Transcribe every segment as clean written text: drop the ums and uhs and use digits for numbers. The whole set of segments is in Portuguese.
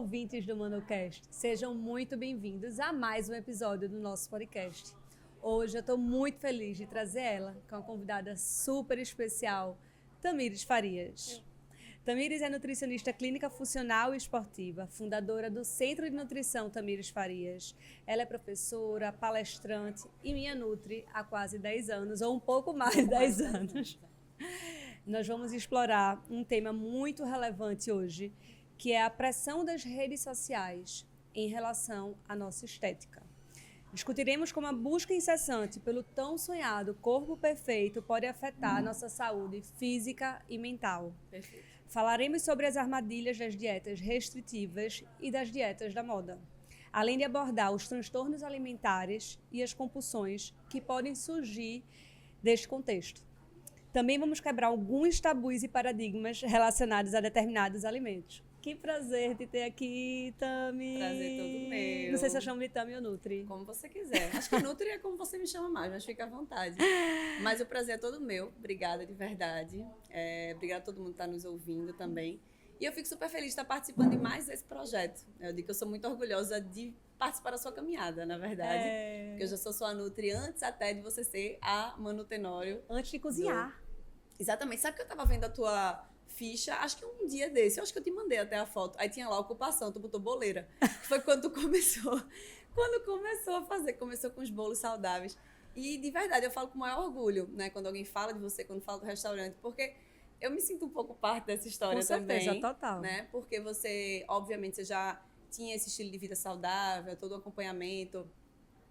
ouvintes do ManuCast, sejam muito bem-vindos a mais um episódio do nosso podcast. Hoje eu estou muito feliz de trazer ela, que é uma convidada super especial, Tamires Farias. Tamires é nutricionista clínica funcional e esportiva, fundadora do Centro de Nutrição Tamires Farias. Ela é professora, palestrante e minha nutri há quase 10 anos, ou um pouco mais de 10 anos. Nós vamos explorar um tema muito relevante hoje, que é a pressão das redes sociais em relação à nossa estética. Discutiremos como a busca incessante pelo tão sonhado corpo perfeito pode afetar a nossa saúde física e mental. Perfeito. Falaremos sobre as armadilhas das dietas restritivas e das dietas da moda, além de abordar os transtornos alimentares e as compulsões que podem surgir deste contexto. Também vamos quebrar alguns tabus e paradigmas relacionados a determinados alimentos. Que prazer te ter aqui, Tami. Prazer todo meu. Não sei se eu chamo de Tami ou Nutri. Como você quiser. Acho que Nutri é como você me chama mais, mas fica à vontade. Mas o prazer é todo meu. Obrigada de verdade. Obrigada a todo mundo que está nos ouvindo também. E eu fico super feliz de estar participando de mais esse projeto. Eu digo que eu sou muito orgulhosa de participar da sua caminhada, na verdade. Porque eu já sou sua Nutri antes até de você ser a Manu Tenório. Antes de cozinhar. Exatamente. Sabe que eu tava vendo a tua ficha, acho que um dia desse, eu acho que eu te mandei até a foto. Aí tinha lá ocupação, tu botou boleira. Foi quando tu começou. Quando começou a fazer, começou com os bolos saudáveis. E de verdade, eu falo com o maior orgulho, né? Quando alguém fala de você, quando fala do restaurante, porque eu me sinto um pouco parte dessa história também. Com certeza, total. Né? Porque você, obviamente, você já tinha esse estilo de vida saudável, todo o acompanhamento.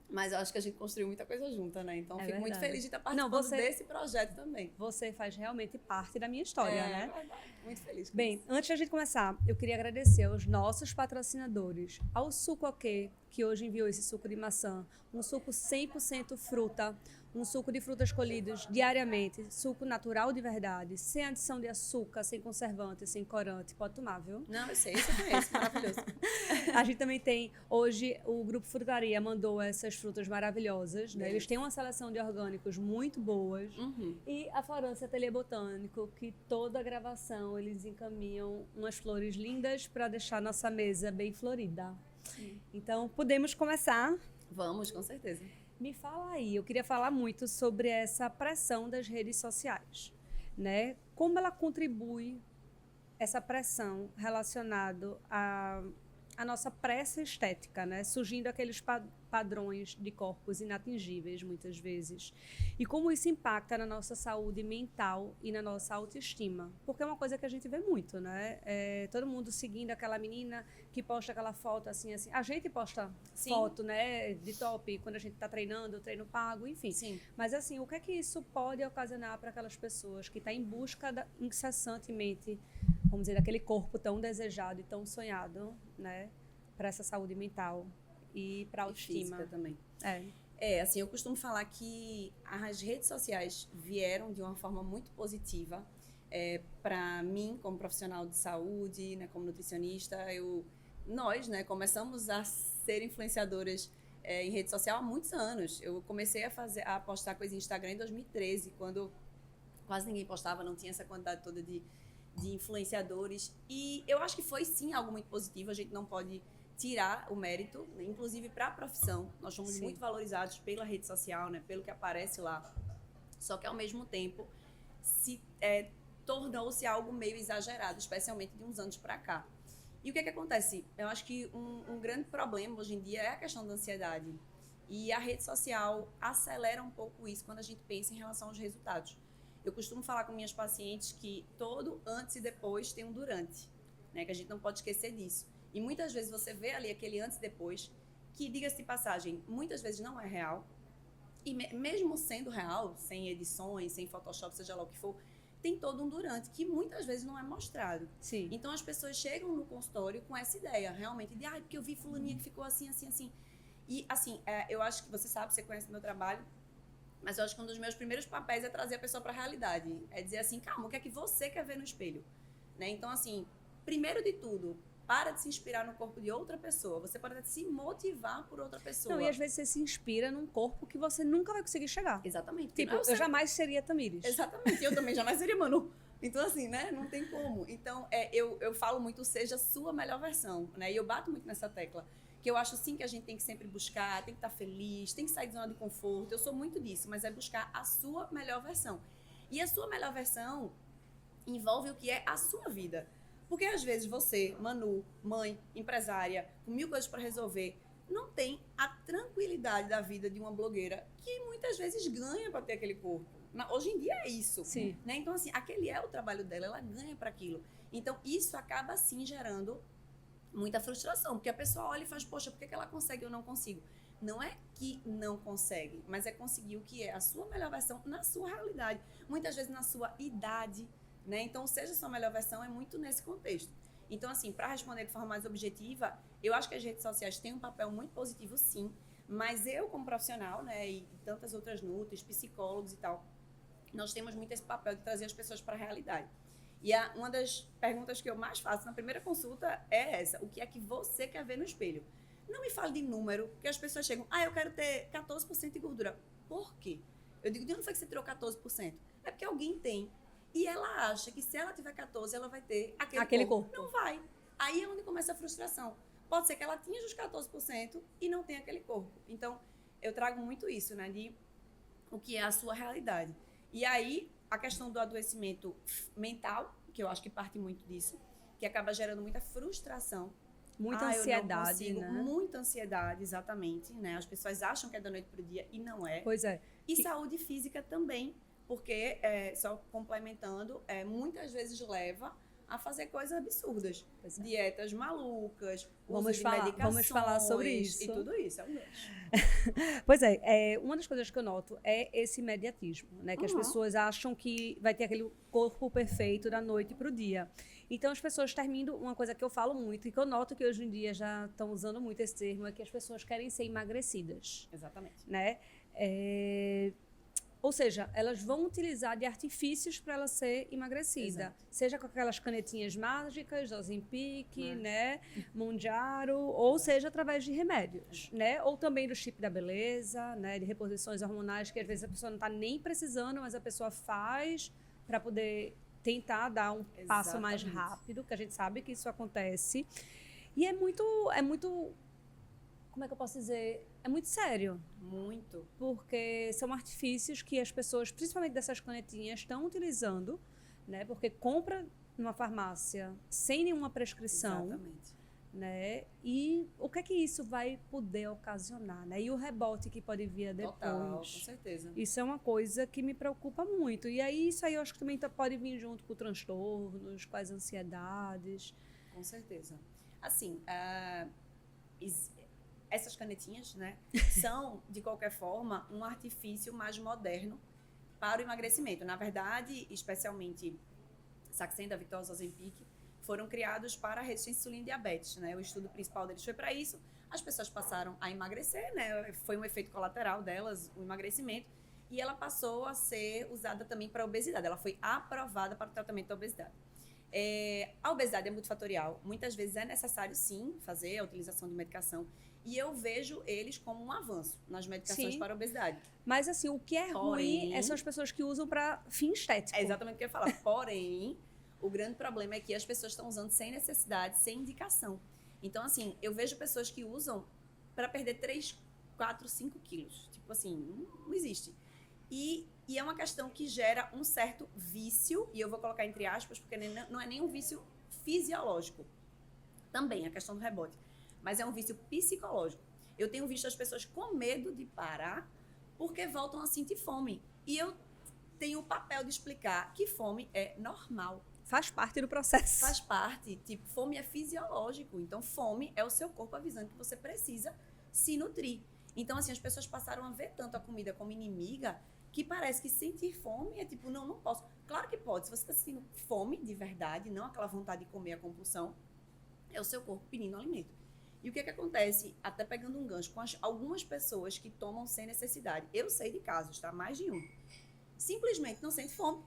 Mas eu acho que a gente construiu muita coisa junta, né? Então, fico muito feliz de estar participando desse projeto também. Você faz realmente parte da minha história, né? É verdade. Muito feliz com Bem, isso. antes da gente começar, eu queria agradecer aos nossos patrocinadores, ao Suco OK, que hoje enviou esse suco de maçã, um suco 100% fruta, um suco de frutas colhidas diariamente, suco natural de verdade, sem adição de açúcar, sem conservante, sem corante. Pode tomar, viu? Não, eu sei, isso eu conheço, maravilhoso. A gente também tem, hoje, o Grupo Frutaria mandou essas frutas maravilhosas, né? Eles têm uma seleção de orgânicos muito boas. E a Florância Ateliê Botânico, que toda a gravação eles encaminham umas flores lindas para deixar nossa mesa bem florida. Sim. Então, podemos começar? Vamos, com certeza. Me fala aí, eu queria falar muito sobre essa pressão das redes sociais, né? Como ela contribui, essa pressão relacionada à nossa pressa estética, né? Surgindo aqueles padrões de corpos inatingíveis, muitas vezes. E como isso impacta na nossa saúde mental e na nossa autoestima. Porque é uma coisa que a gente vê muito, né? Todo mundo seguindo aquela menina que posta aquela foto assim, assim. A gente posta foto, né, de top quando a gente está treinando, treino pago, enfim. Sim. Mas assim, o que é que isso pode ocasionar para aquelas pessoas que estão em busca incessantemente, vamos dizer, daquele corpo tão desejado e tão sonhado, né, para essa saúde mental e para a autoestima? Física também. Assim, eu costumo falar que as redes sociais vieram de uma forma muito positiva para mim, como profissional de saúde, né, como nutricionista. Nós, né, começamos a ser influenciadoras em rede social há muitos anos. Eu comecei a postar coisa em Instagram em 2013, quando quase ninguém postava, não tinha essa quantidade toda de influenciadores. E eu acho que foi, sim, algo muito positivo. A gente não pode tirar o mérito, né? Inclusive para a profissão. Nós somos muito valorizados pela rede social, né? Pelo que aparece lá. Só que, ao mesmo tempo, tornou-se algo meio exagerado, especialmente de uns anos para cá. E o que acontece? Eu acho que um grande problema hoje em dia é a questão da ansiedade. E a rede social acelera um pouco isso quando a gente pensa em relação aos resultados. Eu costumo falar com minhas pacientes que todo antes e depois tem um durante, né? Que a gente não pode esquecer disso. E muitas vezes você vê ali aquele antes e depois, que, diga-se de passagem, muitas vezes não é real. E mesmo sendo real, sem edições, sem Photoshop, seja lá o que for, tem todo um durante, que muitas vezes não é mostrado. Sim. Então as pessoas chegam no consultório com essa ideia, realmente, de porque eu vi fulaninha que ficou assim, assim, assim. E, assim, eu acho que você sabe, você conhece o meu trabalho, mas eu acho que um dos meus primeiros papéis é trazer a pessoa para a realidade. É dizer assim, calma, o que é que você quer ver no espelho? Né? Então, assim, primeiro de tudo, para de se inspirar no corpo de outra pessoa. Você pode se motivar por outra pessoa. Não, e às vezes você se inspira num corpo que você nunca vai conseguir chegar. Exatamente. Tipo, eu jamais seria Tamires. Exatamente. Eu também jamais seria Manu. Então, assim, né? Não tem como. Então, eu falo muito, seja a sua melhor versão, né? E eu bato muito nessa tecla. Que eu acho, sim, que a gente tem que sempre buscar, tem que estar feliz, tem que sair de zona de conforto. Eu sou muito disso, mas é buscar a sua melhor versão. E a sua melhor versão envolve o que é a sua vida. Porque, às vezes, você, Manu, mãe, empresária, com 1000 coisas para resolver, não tem a tranquilidade da vida de uma blogueira que muitas vezes ganha para ter aquele corpo. Hoje em dia é isso. Sim. Né? Então, assim, aquele é o trabalho dela, ela ganha para aquilo. Então, isso acaba, sim, gerando muita frustração. Porque a pessoa olha e faz, poxa, por que ela consegue e eu não consigo? Não é que não consegue, mas é conseguir o que é a sua melhor versão na sua realidade. Muitas vezes na sua idade, né? Então, seja a sua melhor versão é muito nesse contexto. Então, assim, para responder de forma mais objetiva, eu acho que as redes sociais têm um papel muito positivo, sim. Mas eu, como profissional, né, e tantas outras nutris, psicólogos e tal, nós temos muito esse papel de trazer as pessoas para a realidade. E uma das perguntas que eu mais faço na primeira consulta é essa: o que é que você quer ver no espelho? Não me fale de número, porque as pessoas chegam, eu quero ter 14% de gordura. Por quê? Eu digo, de onde foi que você tirou 14%? É porque alguém tem. E ela acha que se ela tiver 14, ela vai ter aquele corpo. Não vai. Aí é onde começa a frustração. Pode ser que ela atinja os 14% e não tenha aquele corpo. Então, eu trago muito isso, né? De o que é a sua realidade. E aí, a questão do adoecimento mental, que eu acho que parte muito disso, que acaba gerando muita frustração. Muita ansiedade, né? Muita ansiedade, exatamente, né? As pessoas acham que é da noite para o dia e não é. Pois é. E saúde física também, porque, só complementando, muitas vezes leva a fazer coisas absurdas. Pois é. Dietas malucas, vamos falar sobre isso. E tudo isso, é um gancho. Pois é, uma das coisas que eu noto é esse imediatismo, né? Que as pessoas acham que vai ter aquele corpo perfeito da noite para o dia. Então, as pessoas terminam, uma coisa que eu falo muito e que eu noto que hoje em dia já estão usando muito esse termo, é que as pessoas querem ser emagrecidas. Exatamente. Né? Ou seja, elas vão utilizar de artifícios para ela ser emagrecida. Exato. Seja com aquelas canetinhas mágicas, Ozempic, né? Mounjaro, ou seja, através de remédios, né? Ou também do chip da beleza, né? De reposições hormonais, que às vezes a pessoa não está nem precisando, mas a pessoa faz para poder tentar dar um passo mais rápido, que a gente sabe que isso acontece. E é muito, como é que eu posso dizer? É muito sério. Muito. Porque são artifícios que as pessoas, principalmente dessas canetinhas, estão utilizando, né? Porque compra numa farmácia sem nenhuma prescrição. Exatamente. Né? E o que é que isso vai poder ocasionar, né? E o rebote que pode vir depois. Total, com certeza. Isso é uma coisa que me preocupa muito. E aí isso aí eu acho que também pode vir junto com transtornos, com as ansiedades. Com certeza. Assim, essas canetinhas, né, são, de qualquer forma, um artifício mais moderno para o emagrecimento. Na verdade, especialmente Saxenda, Victoza, Ozempic, foram criados para a resistência à insulina e diabetes, né? O estudo principal deles foi para isso. As pessoas passaram a emagrecer, né? Foi um efeito colateral delas, o emagrecimento, e ela passou a ser usada também para a obesidade. Ela foi aprovada para o tratamento da obesidade. A obesidade é multifatorial. Muitas vezes é necessário, sim, fazer a utilização de medicação. E eu vejo eles como um avanço nas medicações para a obesidade. Mas, assim, o que é ruim são as pessoas que usam para fim estético. É exatamente o que eu ia falar. Porém, o grande problema é que as pessoas estão usando sem necessidade, sem indicação. Então, assim, eu vejo pessoas que usam para perder 3, 4, 5 quilos. Tipo assim, não existe. E é uma questão que gera um certo vício, e eu vou colocar entre aspas, porque não é nem um vício fisiológico. Também, a questão do rebote. Mas é um vício psicológico. Eu tenho visto as pessoas com medo de parar porque voltam a sentir fome. E eu tenho o papel de explicar que fome é normal. Faz parte do processo. Faz parte. Tipo, fome é fisiológico. Então, fome é o seu corpo avisando que você precisa se nutrir. Então, assim, as pessoas passaram a ver tanto a comida como inimiga que parece que sentir fome é tipo, não posso. Claro que pode. Se você está sentindo fome de verdade, não aquela vontade de comer a compulsão, é o seu corpo pedindo alimento. E o que acontece? Até pegando um gancho, com algumas pessoas que tomam sem necessidade. Eu sei de casos, tá? Mais de um. Simplesmente não sente fome.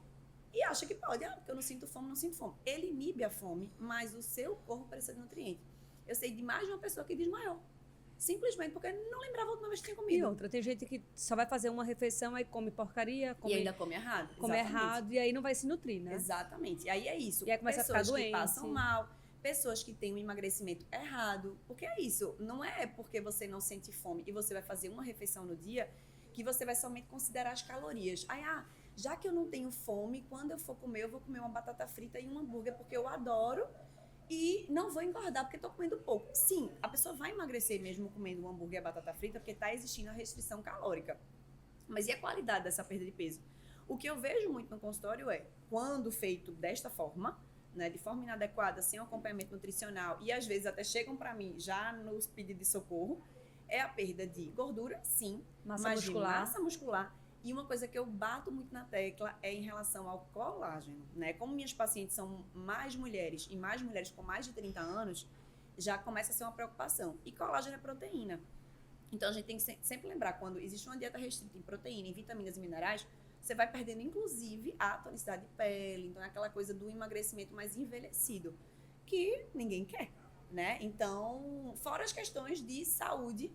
E acha que pode, porque eu não sinto fome, não sinto fome. Ele inibe a fome, mas o seu corpo precisa de nutriente. Eu sei de mais de uma pessoa que desmaiou. simplesmente porque não lembrava a última vez que tinha E comido. outra, tem gente que só vai fazer uma refeição, aí come porcaria, E ainda come errado. come errado, e aí não vai se nutrir, né? Exatamente. E aí é isso. E aí começa a ficar Pessoas doente. que passam mal, pessoas que têm um emagrecimento errado. Porque é isso. Não é porque você não sente fome e você vai fazer uma refeição no dia que você vai somente considerar as calorias. Aí, já que eu não tenho fome, quando eu for comer, eu vou comer uma batata frita e um hambúrguer, porque eu adoro e não vou engordar porque estou comendo pouco. Sim, a pessoa vai emagrecer mesmo comendo um hambúrguer e a batata frita porque está existindo a restrição calórica. Mas e a qualidade dessa perda de peso? O que eu vejo muito no consultório é, quando feito desta forma, né, de forma inadequada, sem um acompanhamento nutricional, e às vezes até chegam para mim já nos pedidos de socorro, é a perda de gordura, sim, Massa mas muscular. de massa muscular. E uma coisa que eu bato muito na tecla é em relação ao colágeno, né? Como minhas pacientes são mais mulheres e mais mulheres com mais de 30 anos, já começa a ser uma preocupação. E colágeno é proteína. Então a gente tem que sempre lembrar, quando existe uma dieta restrita em proteína, em vitaminas e minerais, você vai perdendo inclusive a tonicidade de pele, então é aquela coisa do emagrecimento mais envelhecido, que ninguém quer, né? Então, fora as questões de saúde,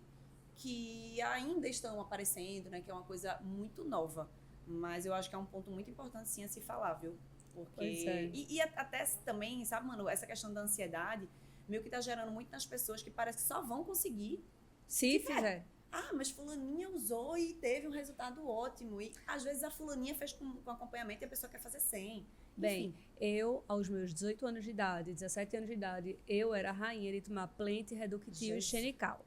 que ainda estão aparecendo, né? Que é uma coisa muito nova. Mas eu acho que é um ponto muito importante, sim, a se falar, viu? Porque... Pois é. E até também, sabe, Manu, essa questão da ansiedade, meio que tá gerando muito nas pessoas que parece que só vão conseguir Se tiver. fizer. Mas fulaninha usou e teve um resultado ótimo. E às vezes a fulaninha fez com acompanhamento e a pessoa quer fazer sem. Bem, Enfim. eu, aos meus 18 anos de idade, 17 anos de idade, eu era a rainha de tomar Plenty, Reductil e Jesus. Xenical.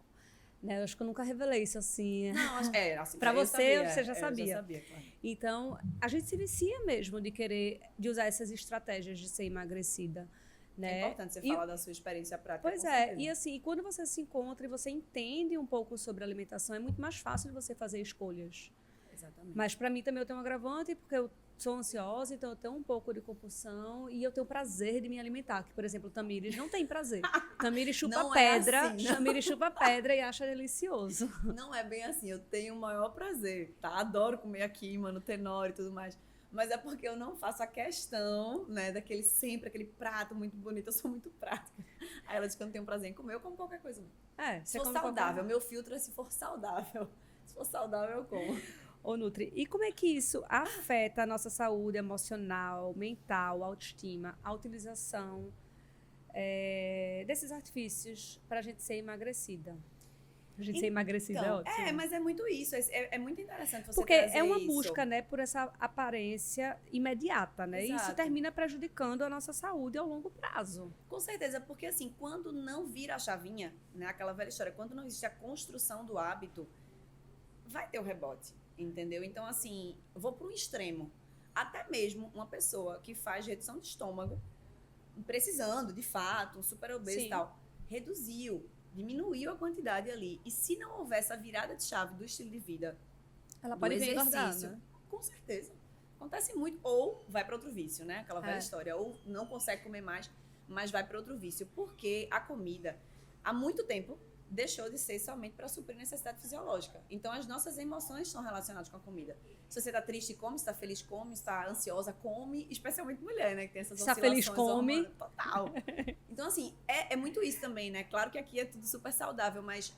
Né? Eu acho que eu nunca revelei isso assim. Não, assim, Pra eu você, sabia, você já eu sabia. sabia, claro. Então, a gente se vicia mesmo de usar essas estratégias de ser emagrecida. Né? É importante você falar da sua experiência prática. Pois com é, certeza. e assim, quando você se encontra e você entende um pouco sobre alimentação, é muito mais fácil de você fazer escolhas. Exatamente. Mas para mim também eu tenho um agravante, porque eu sou ansiosa, então eu tenho um pouco de compulsão e eu tenho prazer de me alimentar. Que, por exemplo, o Tamires não tem prazer. Tamires chupa Não é pedra, assim, não. Tamires chupa pedra e acha delicioso. Não é bem assim, eu tenho o maior prazer, tá? Adoro comer aqui, mano, tenor e tudo mais. Mas é porque eu não faço a questão, né, aquele prato muito bonito, eu sou muito prática. Aí ela diz que eu não tenho prazer em comer, eu como qualquer coisa. Se for come qualquer- saudável, meu filtro é se for saudável. Se for saudável, eu como. Ô, Nutri, e como é que isso afeta a nossa saúde emocional, mental, autoestima, a utilização desses artifícios para a gente ser emagrecida? A gente ser emagrecida é ótimo. Mas é muito isso, é muito interessante você Porque trazer é uma isso. busca, né, por essa aparência imediata, né? E isso Exato. termina prejudicando a nossa saúde ao longo prazo. Com certeza, porque assim, quando não vira a chavinha, né, aquela velha história, quando não existe a construção do hábito, vai ter o rebote, entendeu? Então, assim, eu vou para um extremo. Até mesmo uma pessoa que faz redução de estômago, precisando, de fato, um super obeso Sim. e tal, diminuiu a quantidade ali. E se não houver essa virada de chave do estilo de vida, Ela do pode vir engordar, exercício, né? com certeza. Acontece muito. Ou vai para outro vício, né? Aquela velha É. história. Ou não consegue comer mais, mas vai para outro vício. Porque a comida, há muito tempo, deixou de ser somente para suprir necessidade fisiológica. Então, as nossas emoções estão relacionadas com a comida. Se você está triste, come. Se está feliz, come. Se está ansiosa, come. Especialmente mulher, né? Que tem essas Se tá oscilações feliz, come. hormonais. Total. Então, assim, é muito isso também, né? Claro que aqui é tudo super saudável, mas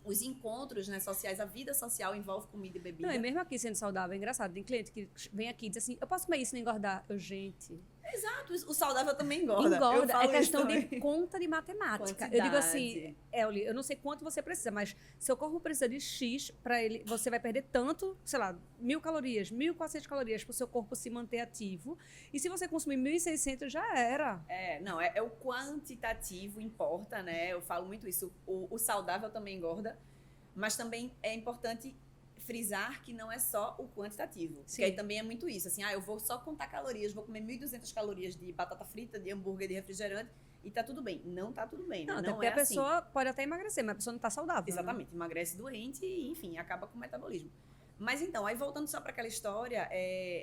os encontros, né, sociais, a vida social envolve comida e bebida. Não, e mesmo aqui sendo saudável, é engraçado. Tem cliente que vem aqui e diz assim, eu posso comer isso e não engordar? Gente, Exato, o saudável também engorda. Eu engorda. falo É questão isso de também. conta de matemática. Eu digo assim, Ellie, eu não sei quanto você precisa, mas seu corpo precisa de X para ele, você vai perder tanto, sei lá, 1.000 calorias, 1.400 calorias para o seu corpo se manter ativo. E se você consumir 1.600, já era. Não, é o quantitativo importa, né? Eu falo muito isso. O saudável também engorda, mas também é importante frisar que não é só o quantitativo. Sim. Porque aí também é muito isso, assim, eu vou só contar calorias, vou comer 1.200 calorias de batata frita, de hambúrguer, de refrigerante, e tá tudo bem. Não tá tudo bem, né? Não, até Não porque é a pessoa pode até emagrecer, mas a pessoa não tá saudável. né? Exatamente, emagrece doente e, enfim, acaba com o metabolismo. Mas então, aí voltando só para aquela história,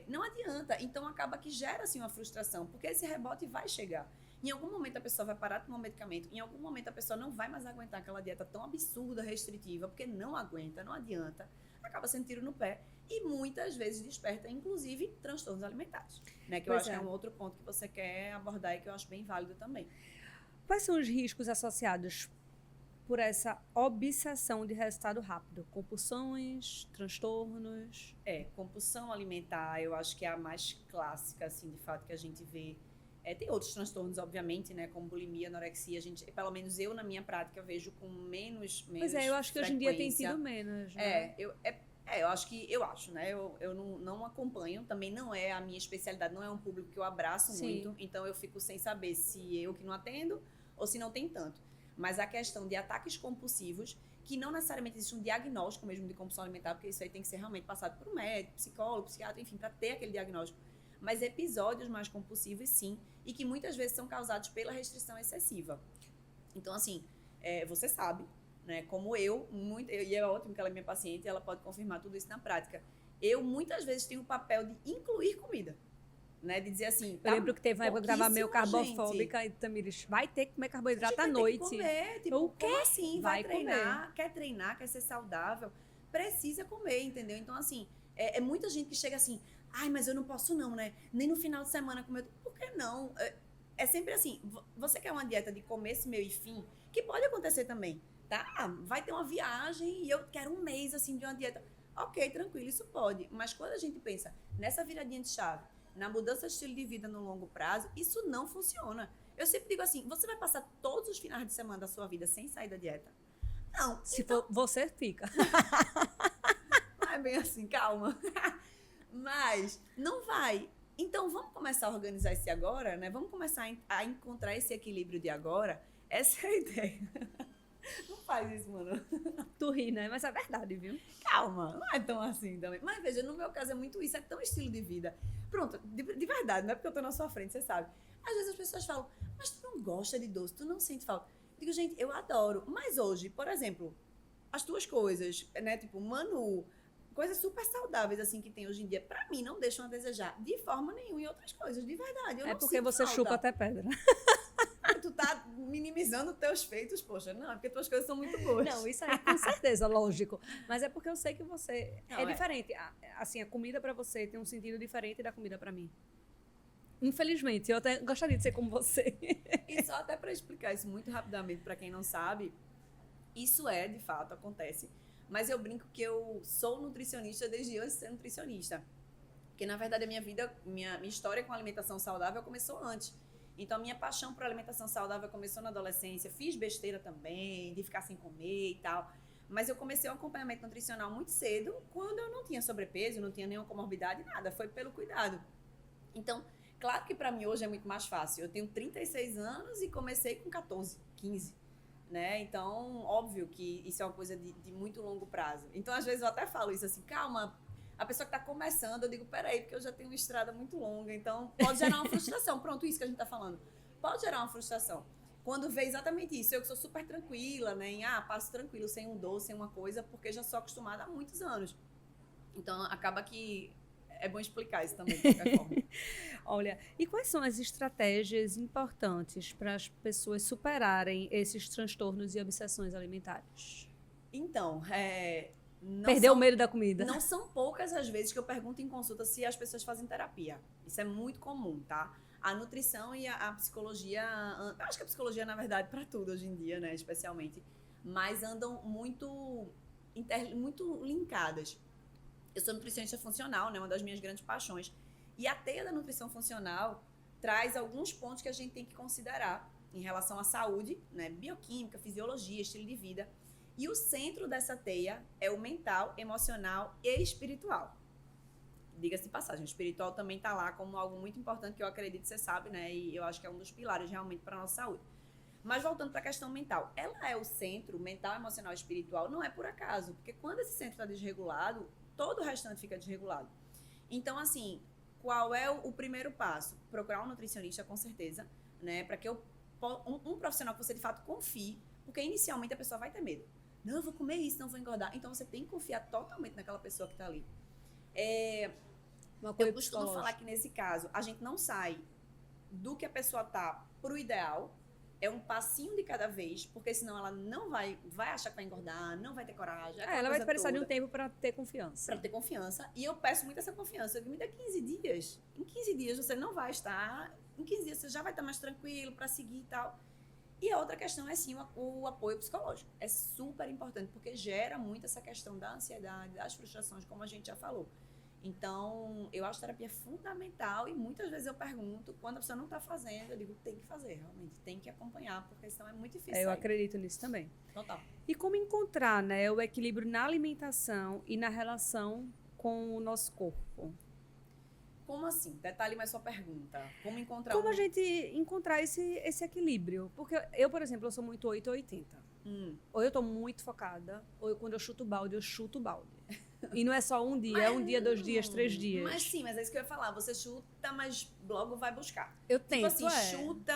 não adianta. Então acaba que gera assim uma frustração, porque esse rebote vai chegar. Em algum momento a pessoa vai parar de tomar um medicamento, em algum momento a pessoa não vai mais aguentar aquela dieta tão absurda, restritiva, porque não aguenta, não adianta, acaba sendo tiro no pé e muitas vezes desperta, inclusive, transtornos alimentares, né? Que eu Pois acho é. que é um outro ponto que você quer abordar e que eu acho bem válido também. Quais são os riscos associados por essa obsessão de resultado rápido? Compulsões, transtornos? Compulsão alimentar, eu acho que é a mais clássica, assim, de fato, que a gente vê. Tem outros transtornos, obviamente, né? Como bulimia, anorexia. Pelo menos eu, na minha prática, vejo com menos Pois eu acho que hoje em dia tem tido menos, né? Eu acho, né? Eu não acompanho, também não é a minha especialidade, não é um público que eu abraço muito, então eu fico sem saber se eu que não atendo ou se não tem tanto. Mas a questão de ataques compulsivos, que não necessariamente existe um diagnóstico mesmo de compulsão alimentar, porque isso aí tem que ser realmente passado por um médico, psicólogo, psiquiatra, enfim, para ter aquele diagnóstico. Mas episódios mais compulsivos, sim, e que muitas vezes são causados pela restrição excessiva. Então, assim, você sabe, né, como e é ótimo que ela é minha paciente, ela pode confirmar tudo isso na prática. Eu, muitas vezes, tenho o papel de incluir comida. Né, de dizer assim, eu lembro que teve uma época que eu estava meio carbofóbica e Tamires, vai ter que comer carboidrato à noite. Vai ter que comer, tipo, o quê? Como assim? Vai treinar, comer. quer treinar, quer ser saudável, precisa comer, entendeu? Então, assim, muita gente que chega assim, ai, mas eu não posso não, né? Nem no final de semana comer. Por que não? É sempre assim, você quer uma dieta de começo, meio e fim, que pode acontecer também, tá? Vai ter uma viagem e eu quero um mês, assim, de uma dieta. Ok, tranquilo, isso pode. Mas quando a gente pensa nessa viradinha de chave, na mudança de estilo de vida no longo prazo, isso não funciona. Eu sempre digo assim, você vai passar todos os finais de semana da sua vida sem sair da dieta? Não. Se for, você fica. Não é bem assim, calma. Mas não vai. Então, vamos começar a organizar esse agora, né? Vamos começar a encontrar esse equilíbrio de agora. Essa é a ideia. Não faz isso, mano. Tu ri, né? Mas é verdade, viu? Calma, não é tão assim também. Mas veja, no meu caso é muito isso, é tão estilo de vida. Pronto, de verdade, não é porque eu tô na sua frente, você sabe. Às vezes as pessoas falam, mas tu não gosta de doce, tu não sente falta. Eu digo, gente, eu adoro. Mas hoje, por exemplo, as tuas coisas, né? Tipo, Manu, coisas super saudáveis, assim, que tem hoje em dia, pra mim, não deixam a desejar de forma nenhuma em outras coisas, de verdade. Eu não porque sinto você falta. chupa até pedra. Tu tá minimizando os teus feitos, poxa. Não, é porque tuas coisas são muito boas. Não, isso aí com certeza, lógico. Mas é porque eu sei que você... Não, diferente. Assim, a comida pra você tem um sentido diferente da comida pra mim. Infelizmente, eu até gostaria de ser como você. E só até pra explicar isso muito rapidamente pra quem não sabe, isso de fato, acontece. Mas eu brinco que eu sou nutricionista desde antes de ser nutricionista. Porque, na verdade, a minha vida, minha história com alimentação saudável começou antes. Então, a minha paixão por alimentação saudável começou na adolescência. Fiz besteira também, de ficar sem comer e tal. Mas eu comecei um acompanhamento nutricional muito cedo, quando eu não tinha sobrepeso, não tinha nenhuma comorbidade, nada. Foi pelo cuidado. Então, claro que para mim hoje é muito mais fácil. Eu tenho 36 anos e comecei com 14, 15. Né? Então, óbvio que isso é uma coisa de muito longo prazo. Então, às vezes eu até falo isso assim, calma, a pessoa que está começando, eu digo, peraí, porque eu já tenho uma estrada muito longa, então pode gerar uma frustração. Pronto, isso que a gente está falando. Pode gerar uma frustração. Quando vê exatamente isso, eu que sou super tranquila, né? Passo tranquilo, sem um doce, sem uma coisa, porque já sou acostumada há muitos anos. Então, acaba que é bom explicar isso também, de qualquer forma. Olha, e quais são as estratégias importantes para as pessoas superarem esses transtornos e obsessões alimentares? Então, Perder o medo da comida. Não são poucas as vezes que eu pergunto em consulta se as pessoas fazem terapia. Isso é muito comum, tá? A nutrição e a psicologia... Eu acho que a psicologia, na verdade, para tudo hoje em dia, né? Especialmente. Mas andam muito linkadas. Eu sou nutricionista funcional, né? Uma das minhas grandes paixões. E a teia da nutrição funcional traz alguns pontos que a gente tem que considerar em relação à saúde, né? Bioquímica, fisiologia, estilo de vida. E o centro dessa teia é o mental, emocional e espiritual. Diga-se de passagem, o espiritual também está lá como algo muito importante que eu acredito que você sabe, né? E eu acho que é um dos pilares realmente para a nossa saúde. Mas voltando para a questão mental, ela é o centro mental, emocional e espiritual, não é por acaso, porque quando esse centro está desregulado, todo o restante fica desregulado. Então, assim, qual é o primeiro passo? Procurar um nutricionista, com certeza, né? Para que um profissional que você de fato confie, porque inicialmente a pessoa vai ter medo. Não, eu vou comer isso, não vou engordar. Então, você tem que confiar totalmente naquela pessoa que está ali. Eu costumo falar que, nesse caso, a gente não sai do que a pessoa tá pro ideal. É um passinho de cada vez, porque senão ela não vai achar que vai engordar, não vai ter coragem. Ela vai precisar de um tempo para ter confiança. Para ter confiança. E eu peço muito essa confiança. Eu digo, me dá 15 dias. Em 15 dias você não vai estar... Em 15 dias você já vai estar mais tranquilo para seguir e tal. E a outra questão é, sim, o apoio psicológico. É super importante, porque gera muito essa questão da ansiedade, das frustrações, como a gente já falou. Então, eu acho terapia fundamental e muitas vezes eu pergunto, quando a pessoa não está fazendo, eu digo, tem que fazer, realmente, tem que acompanhar, porque senão é muito difícil. Eu acredito nisso também. Total. E como encontrar, né, o equilíbrio na alimentação e na relação com o nosso corpo? Como assim? Detalhe mais sua pergunta. Como encontrar Como a gente encontrar esse equilíbrio? Porque eu, por exemplo, eu sou muito 8 ou 80. Ou eu tô muito focada, ou quando eu chuto balde, eu chuto balde. E não é só um dia, é um dia, 2 dias, 3 dias. Mas sim, mas é isso que eu ia falar. Você chuta, mas logo vai buscar. Eu tento, tipo assim, chuta,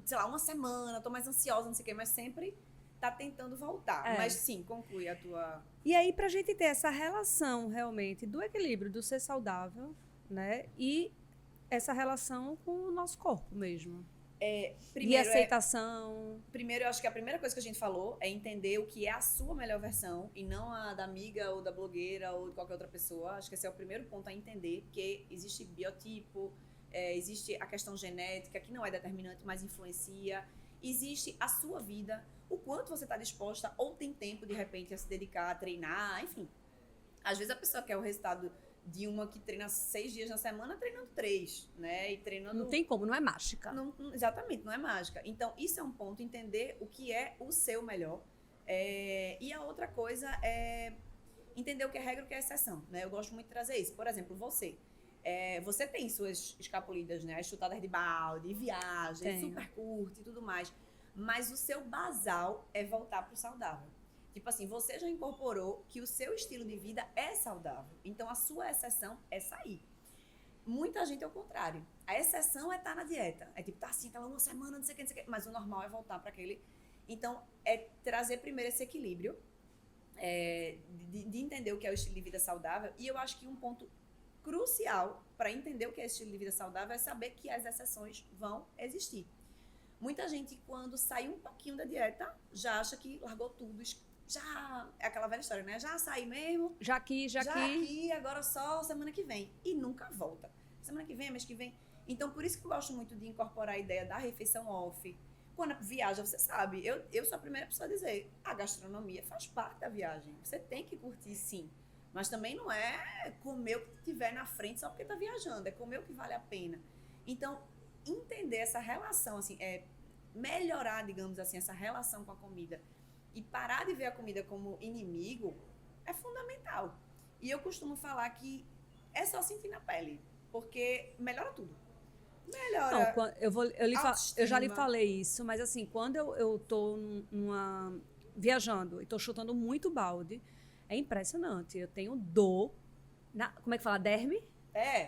sei lá, uma semana, tô mais ansiosa, não sei o quê, mas sempre tá tentando voltar. Mas sim, conclui a tua... E aí, pra gente ter essa relação, realmente, do equilíbrio, do ser saudável, né? E essa relação com o nosso corpo mesmo. E aceitação. Primeiro, eu acho que a primeira coisa que a gente falou é entender o que é a sua melhor versão e não a da amiga ou da blogueira ou de qualquer outra pessoa. Acho que esse é o primeiro ponto a entender, porque existe biotipo, existe a questão genética, que não é determinante, mas influencia. Existe a sua vida, o quanto você está disposta ou tem tempo, de repente, a se dedicar, a treinar, enfim. Às vezes a pessoa quer o resultado de uma que treina 6 dias na semana, treinando 3, né? E treinando... Não tem como, não é mágica. Exatamente, não é mágica. Então, isso é um ponto, entender o que é o seu melhor. E a outra coisa é entender o que é regra e o que é exceção, né? Eu gosto muito de trazer isso. Por exemplo, você tem suas escapulidas, né? As chutadas de balde, viagem, super curta e tudo mais. Mas o seu basal é voltar pro saudável. Tipo assim, você já incorporou que o seu estilo de vida é saudável. Então, a sua exceção é sair. Muita gente é o contrário. A exceção é estar na dieta. É tipo, tá assim, tá lá uma semana, não sei o que. Mas o normal é voltar para aquele... Então, é trazer primeiro esse equilíbrio, de entender o que é o estilo de vida saudável. E eu acho que um ponto crucial para entender o que é esse estilo de vida saudável é saber que as exceções vão existir. Muita gente, quando sai um pouquinho da dieta, já acha que largou tudo, já é aquela velha história, né? Já saí mesmo. Já aqui, agora só semana que vem. E nunca volta. Semana que vem, mês que vem. Então, por isso que eu gosto muito de incorporar a ideia da refeição off. Quando viaja, você sabe, eu sou a primeira pessoa a dizer, a gastronomia faz parte da viagem. Você tem que curtir, sim. Mas também não é comer o que tiver na frente só porque tá viajando. É comer o que vale a pena. Então, entender essa relação, assim, melhorar, digamos assim, essa relação com a comida e parar de ver a comida como inimigo é fundamental. E eu costumo falar que é só sentir na pele, porque melhora tudo. Melhora. Não, eu já lhe falei isso, mas assim, quando eu tô viajando e tô chutando muito balde, é impressionante. Eu tenho dor. Como é que fala? Derme?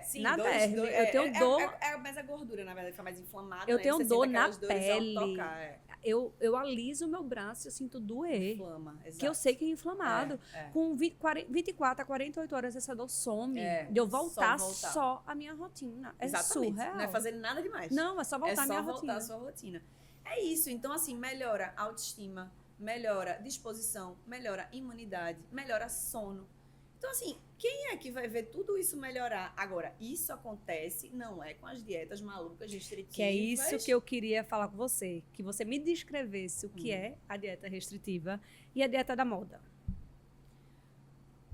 Sim. Na derme. Eu tenho dor. É mais a gordura, na verdade, fica mais inflamada. Eu tenho dor na pele. Tocar, eu aliso o meu braço e eu sinto doer. Inflama, exato. Que eu sei que é inflamado. Com 24 a 48 horas essa dor some. De eu voltar só a minha rotina. É surreal. Não é fazer nada demais. Não, é só voltar a minha rotina. É só voltar a sua rotina. É isso. Então, assim, melhora a autoestima, melhora disposição, melhora imunidade, melhora sono. Então, assim, quem é que vai ver tudo isso melhorar? Agora, isso acontece, não é com as dietas malucas, restritivas. Que é isso que eu queria falar com você. Que você me descrevesse o que é a dieta restritiva e a dieta da moda.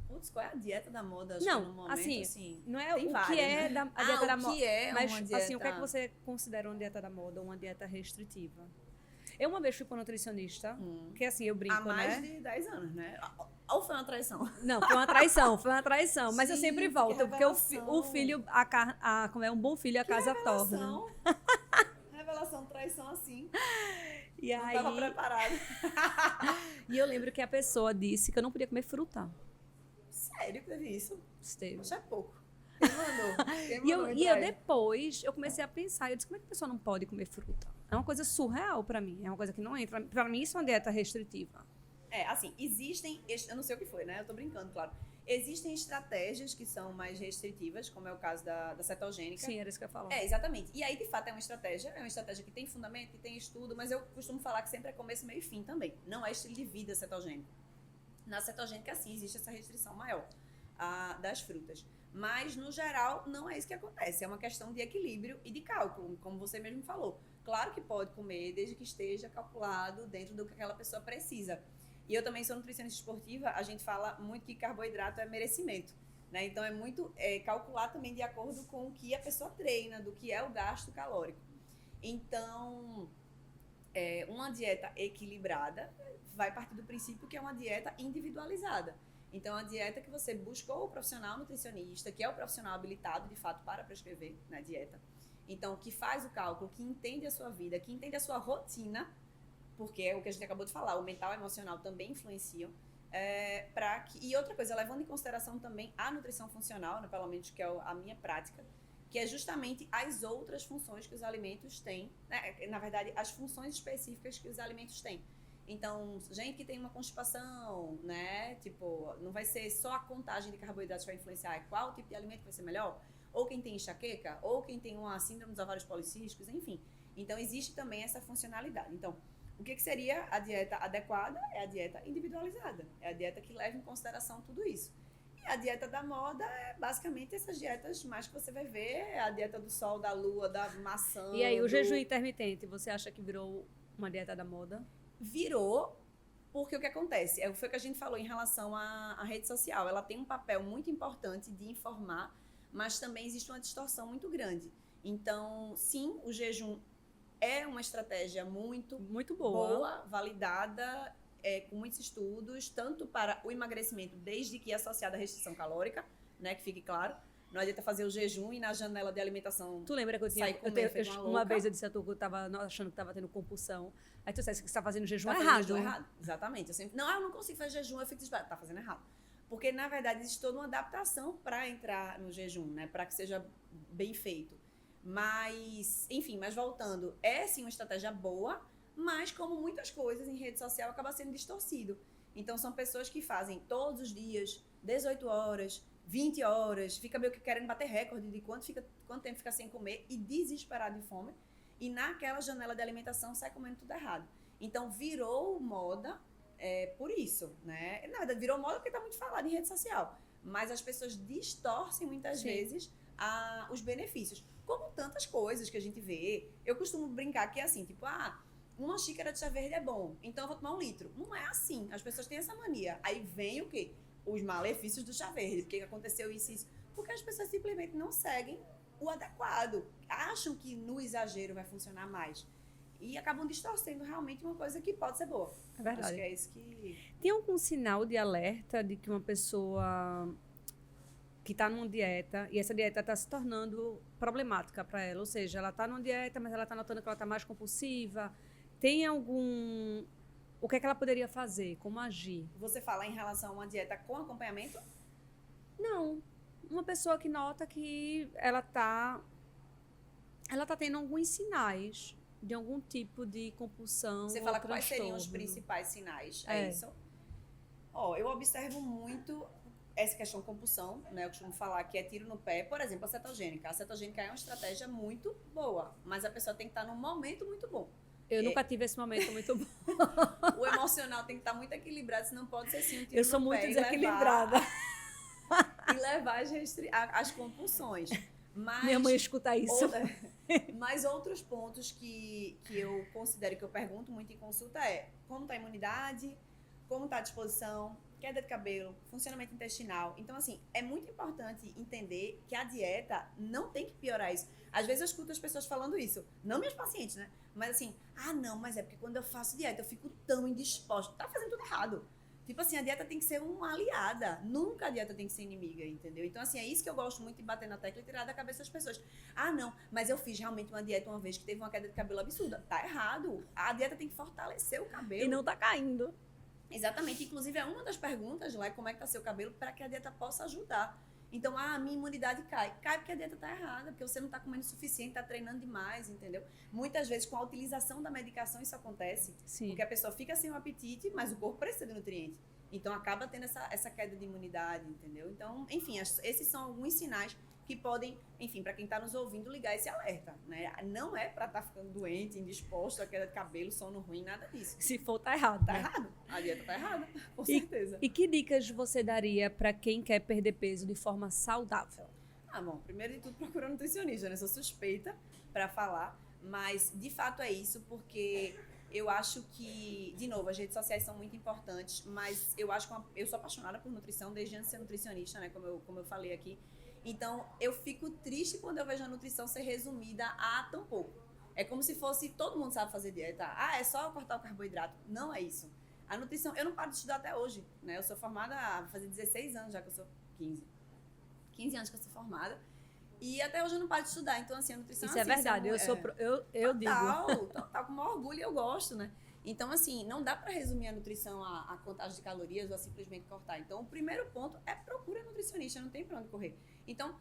Putz, qual é a dieta da moda? Acho não, que no momento, assim, não é o várias, que é né? a dieta da moda. O que é mas, uma dieta... assim, o que é que você considera uma dieta da moda ou uma dieta restritiva? Eu uma vez fui para nutricionista, que assim, eu brinco, há mais de 10 anos, né? Ou foi uma traição? Não, foi uma traição. Mas eu sempre volto, porque o filho, como é um bom filho, a casa torna. Revelação, traição assim. E não aí, estava preparada. E eu lembro que a pessoa disse que eu não podia comer fruta. Sério que teve isso? Teve. Acho é pouco. Quem mandou? E eu depois, eu comecei a pensar, eu disse, como é que a pessoa não pode comer fruta? É uma coisa surreal pra mim, é uma coisa que não entra. Pra mim, isso é uma dieta restritiva. Assim, existem, eu não sei o que foi, né? Eu tô brincando, claro. Existem estratégias que são mais restritivas, como é o caso da cetogênica. Sim, era isso que eu ia falar. Exatamente. E aí, de fato, é uma estratégia que tem fundamento, que tem estudo, mas eu costumo falar que sempre é começo, meio e fim também. Não é estilo de vida cetogênico. Na cetogênica, sim, existe essa restrição maior das frutas. Mas, no geral, não é isso que acontece. É uma questão de equilíbrio e de cálculo, como você mesmo falou. Claro que pode comer, desde que esteja calculado dentro do que aquela pessoa precisa. E eu também sou nutricionista esportiva, a gente fala muito que carboidrato é merecimento, né? Então, é muito calcular também de acordo com o que a pessoa treina, do que é o gasto calórico. Então, uma dieta equilibrada vai partir do princípio que é uma dieta individualizada. Então, a dieta que você buscou o profissional nutricionista, que é o profissional habilitado, de fato, para prescrever na dieta. Então, que faz o cálculo, que entende a sua vida, que entende a sua rotina, porque é o que a gente acabou de falar, o mental e o emocional também influenciam. E outra coisa, levando em consideração também a nutrição funcional, né, pelo menos que é a minha prática, que é justamente as outras funções que os alimentos têm, né? Na verdade, as funções específicas que os alimentos têm. Então, gente que tem uma constipação, né? Tipo, não vai ser só a contagem de carboidratos que vai influenciar qual tipo de alimento vai ser melhor, ou quem tem enxaqueca, ou quem tem uma síndrome dos ovários policísticos, enfim. Então, existe também essa funcionalidade. Então, o que seria a dieta adequada? É a dieta individualizada. É a dieta que leva em consideração tudo isso. E a dieta da moda é basicamente essas dietas mais que você vai ver, a dieta do sol, da lua, da maçã. E aí, o jejum intermitente, você acha que virou uma dieta da moda? Virou, porque o que acontece? Foi o que a gente falou em relação à rede social. Ela tem um papel muito importante de informar, mas também existe uma distorção muito grande. Então, sim, o jejum é uma estratégia muito boa, validada, com muitos estudos, tanto para o emagrecimento, desde que associado à restrição calórica, né, que fique claro. Não adianta fazer o jejum e na janela de alimentação. Tu lembra que uma vez eu disse a tu que eu tava achando que tava tendo compulsão. Aí tu disse que você tá fazendo jejum errado. Jejum errado. Exatamente. Eu não consigo fazer jejum, eu fico desesperada. Tá fazendo errado. Porque, na verdade, existe toda uma adaptação para entrar no jejum, né? Para que seja bem feito. Mas, enfim, voltando, é sim uma estratégia boa, mas como muitas coisas em rede social acaba sendo distorcido. Então, são pessoas que fazem todos os dias, 18 horas, 20 horas, fica meio que querendo bater recorde de quanto tempo fica sem comer e desesperado de fome. E naquela janela de alimentação sai comendo tudo errado. Então, virou moda por isso, né? Na verdade, virou moda porque está muito falado em rede social. Mas as pessoas distorcem muitas vezes os benefícios. Como tantas coisas que a gente vê. Eu costumo brincar que é assim, tipo, uma xícara de chá verde é bom, então eu vou tomar 1 litro. Não é assim. As pessoas têm essa mania. Aí vem o quê? Os malefícios do chá verde. Por que aconteceu isso e isso? Porque as pessoas simplesmente não seguem o adequado. Acham que no exagero vai funcionar mais. E acabam distorcendo realmente uma coisa que pode ser boa. É verdade. Acho que é isso que... Tem algum sinal de alerta de que uma pessoa que está numa dieta e essa dieta está se tornando problemática para ela? Ou seja, ela está numa dieta, mas ela está notando que ela está mais compulsiva. Tem algum... O que é que ela poderia fazer? Como agir? Você fala em relação a uma dieta com acompanhamento? Não. Uma pessoa que nota que ela tá tendo alguns sinais de algum tipo de compulsão. Você fala quais seriam os principais sinais? É isso? Eu observo muito essa questão compulsão, né? Eu costumo falar que é tiro no pé. Por exemplo, a cetogênica. A cetogênica é uma estratégia muito boa, mas a pessoa tem que estar num momento muito bom. Eu nunca tive esse momento muito bom. O emocional tem que estar muito equilibrado, senão pode ser assim um tiro Eu sou muito desequilibrada. E levar as compulsões. Mas, minha mãe escuta isso. Mas outros pontos que eu considero, que eu pergunto muito em consulta como está a imunidade, como está a disposição, queda de cabelo, funcionamento intestinal. Então, assim, é muito importante entender que a dieta não tem que piorar isso. Às vezes eu escuto as pessoas falando isso, não minhas pacientes, né? Mas assim, não, mas é porque quando eu faço dieta eu fico tão indisposta. Tá fazendo tudo errado. Tipo assim, a dieta tem que ser uma aliada. Nunca a dieta tem que ser inimiga, entendeu? Então, assim, é isso que eu gosto muito de bater na tecla e tirar da cabeça das pessoas. Não, mas eu fiz realmente uma dieta uma vez que teve uma queda de cabelo absurda. Tá errado. A dieta tem que fortalecer o cabelo. E não tá caindo. Exatamente. Inclusive, é uma das perguntas lá, como é que tá seu cabelo, para que a dieta possa ajudar. Então, a minha imunidade cai. Cai porque a dieta tá errada, porque você não tá comendo o suficiente, tá treinando demais, entendeu? Muitas vezes, com a utilização da medicação, isso acontece. Sim. Porque a pessoa fica sem o apetite, mas o corpo precisa de nutrientes. Então, acaba tendo essa queda de imunidade, entendeu? Então, enfim, esses são alguns sinais que podem, enfim, para quem está nos ouvindo, ligar esse alerta, né? Não é para estar ficando doente, indisposto, queda de cabelo, sono ruim, nada disso. Se for, tá errado. Tá né? errado. A dieta tá errada, com certeza. E que dicas você daria para quem quer perder peso de forma saudável? Bom, primeiro de tudo, procura um nutricionista, né? Sou suspeita para falar, mas de fato é isso, porque eu acho que, de novo, as redes sociais são muito importantes, mas eu acho que eu sou apaixonada por nutrição desde antes de ser nutricionista, né? Como eu falei aqui. Então, eu fico triste quando eu vejo a nutrição ser resumida a tão pouco. É como se fosse, todo mundo sabe fazer dieta. É só cortar o carboidrato. Não é isso. A nutrição, eu não paro de estudar até hoje, né? Eu sou formada há fazer 16 anos, já que eu sou 15 anos que eu sou formada. E até hoje eu não paro de estudar. Então, assim, a nutrição... Isso é verdade. Eu digo. Total, com maior orgulho eu gosto, né? Então, assim, não dá para resumir a nutrição a contagem de calorias ou a simplesmente cortar. Então, o primeiro ponto é procura nutricionista, não tem para onde correr. Então,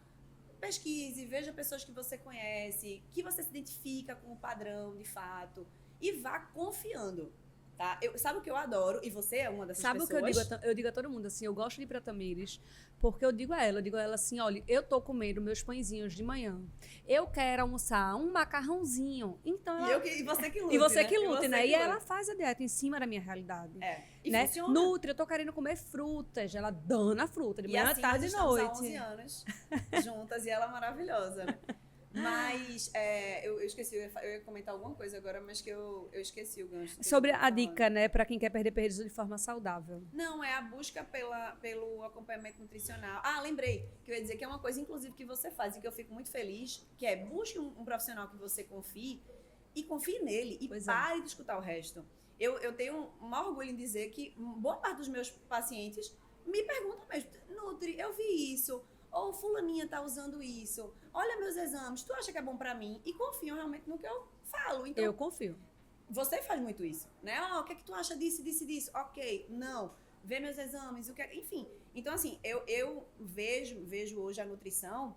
pesquise, veja pessoas que você conhece, que você se identifica com o padrão, de fato, e vá confiando, tá? Sabe o que eu adoro? E você é uma dessas pessoas. Sabe o que eu digo a todo mundo, assim, eu gosto de ir pra Tamires, porque eu digo a ela assim, olha, eu tô comendo meus pãezinhos de manhã, eu quero almoçar um macarrãozinho, então E você que lute, e você né? que lute, né? E lute. ela faz a dieta em cima da minha realidade. E né? funciona. Nutri, eu tô querendo comer frutas, ela dando a fruta, de manhã, assim, tarde e noite. Há 11 anos juntas e ela é maravilhosa, né? Mas eu esqueci, eu ia comentar alguma coisa agora, mas que eu esqueci o gancho. Sobre a dica, né, para quem quer perder peso de forma saudável. Não, é a busca pelo acompanhamento nutricional. Lembrei que eu ia dizer que é uma coisa, inclusive, que você faz e que eu fico muito feliz, que é busque um profissional que você confie e confie nele e pare de escutar o resto. Eu tenho um maior orgulho em dizer que boa parte dos meus pacientes me perguntam mesmo, Nutri, eu vi isso, ou fulaninha tá usando isso, olha meus exames, tu acha que é bom pra mim? E confiam realmente no que eu falo. Então, eu confio. Você faz muito isso, né? O que é que tu acha disso? Ok, não. Vê meus exames, enfim. Então, assim, eu vejo hoje a nutrição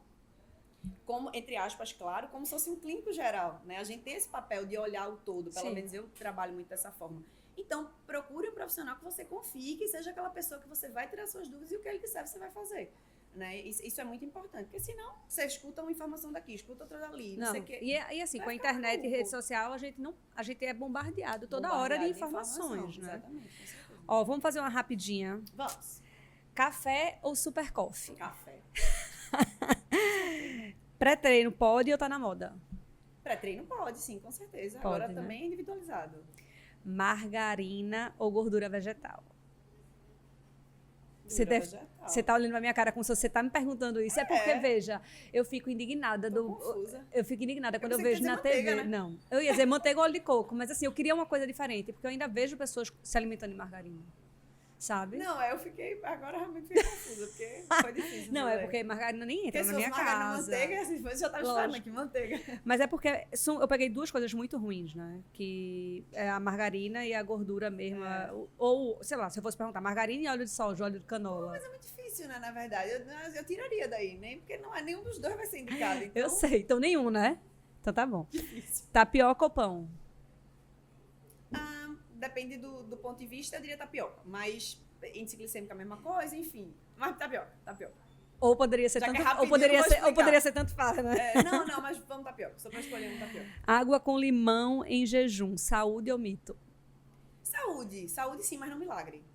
como, entre aspas, claro, como se fosse um clínico geral, né? A gente tem esse papel de olhar o todo, pelo menos eu trabalho muito dessa forma. Então, procure um profissional que você confie, que seja aquela pessoa que você vai tirar suas dúvidas e o que ele disser você vai fazer. Né? Isso é muito importante, porque senão você escuta uma informação daqui, escuta outra dali, não sei o quê. E assim, com a internet e rede social, a gente é bombardeado toda hora de informações, né? Exatamente, com certeza. Ó, vamos fazer uma rapidinha. Vamos. Café ou super coffee? Café. Pré-treino pode ou tá na moda? Pré-treino pode, sim, com certeza. Pode, agora né? também é individualizado. Margarina ou gordura vegetal? Você tá olhando pra minha cara como se você tá me perguntando isso. É porque, veja, eu fico indignada. Eu fico indignada quando eu vejo na TV. Né? Não. Eu ia dizer manteiga ou óleo de coco, mas assim, eu queria uma coisa diferente, porque eu ainda vejo pessoas se alimentando de margarina. Sabe? Não, eu fiquei. Agora realmente fiquei confusa, porque foi difícil. Não, é porque margarina nem entra na minha casa. Manteiga, assim, já tava esperando aqui, manteiga. Mas é porque eu peguei duas coisas muito ruins, né? Que é a margarina e a gordura mesmo. Ou, sei lá, se eu fosse perguntar, margarina e óleo de soja, óleo de canola. Mas é muito difícil, né? Na verdade. Eu tiraria daí, nem porque nenhum dos dois vai ser indicado. Então... Eu sei, então nenhum, né? Então tá bom. Difícil. Tapioca ou pão? Depende do ponto de vista, eu diria tapioca. Mas índice glicêmico é a mesma coisa, enfim. Mas tapioca. Ou poderia ser tanto faz, né? Não, mas vamos tapioca. Só pra escolher um tapioca. Água com limão em jejum, saúde ou mito? Saúde sim, mas não milagre.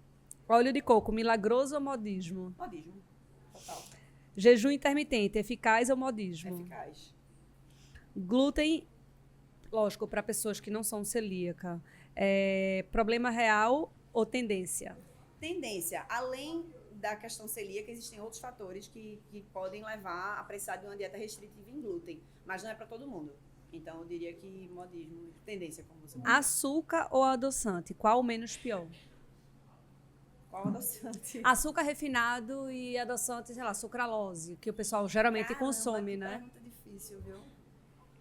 Óleo de coco, milagroso ou modismo? Modismo, total. Jejum intermitente, eficaz ou modismo? Eficaz. Glúten, lógico, para pessoas que não são celíaca. Problema real ou tendência? Tendência. Além da questão celíaca, existem outros fatores que podem levar a precisar de uma dieta restritiva em glúten, mas não é para todo mundo. Então, eu diria que modismo, tendência, como você falou. Açúcar ou adoçante? Qual o menos pior? Qual adoçante? Açúcar refinado e adoçante, sei lá, sucralose, que o pessoal geralmente consome, né? Pergunta difícil, viu?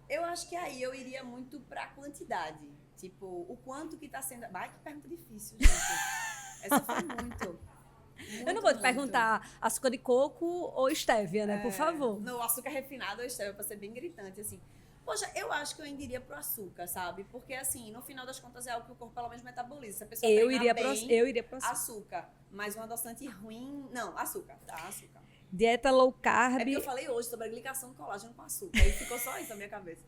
Eu acho que aí eu iria muito pra quantidade. Tipo, o quanto que tá sendo... Ai, que pergunta difícil, gente. Essa foi muito. Eu não vou te perguntar açúcar de coco ou estévia, né? Por favor. No açúcar refinado ou estévia, pra ser bem gritante, assim. Poxa, eu acho que eu ainda iria pro açúcar, sabe? Porque, assim, no final das contas é algo que o corpo pelo menos metaboliza. Se a pessoa eu iria pro açúcar. Açúcar. Mas um adoçante ruim... Não, açúcar, tá? Açúcar. Dieta low É carb. porque eu falei hoje sobre a glicação do colágeno com açúcar. Aí ficou só isso na minha cabeça.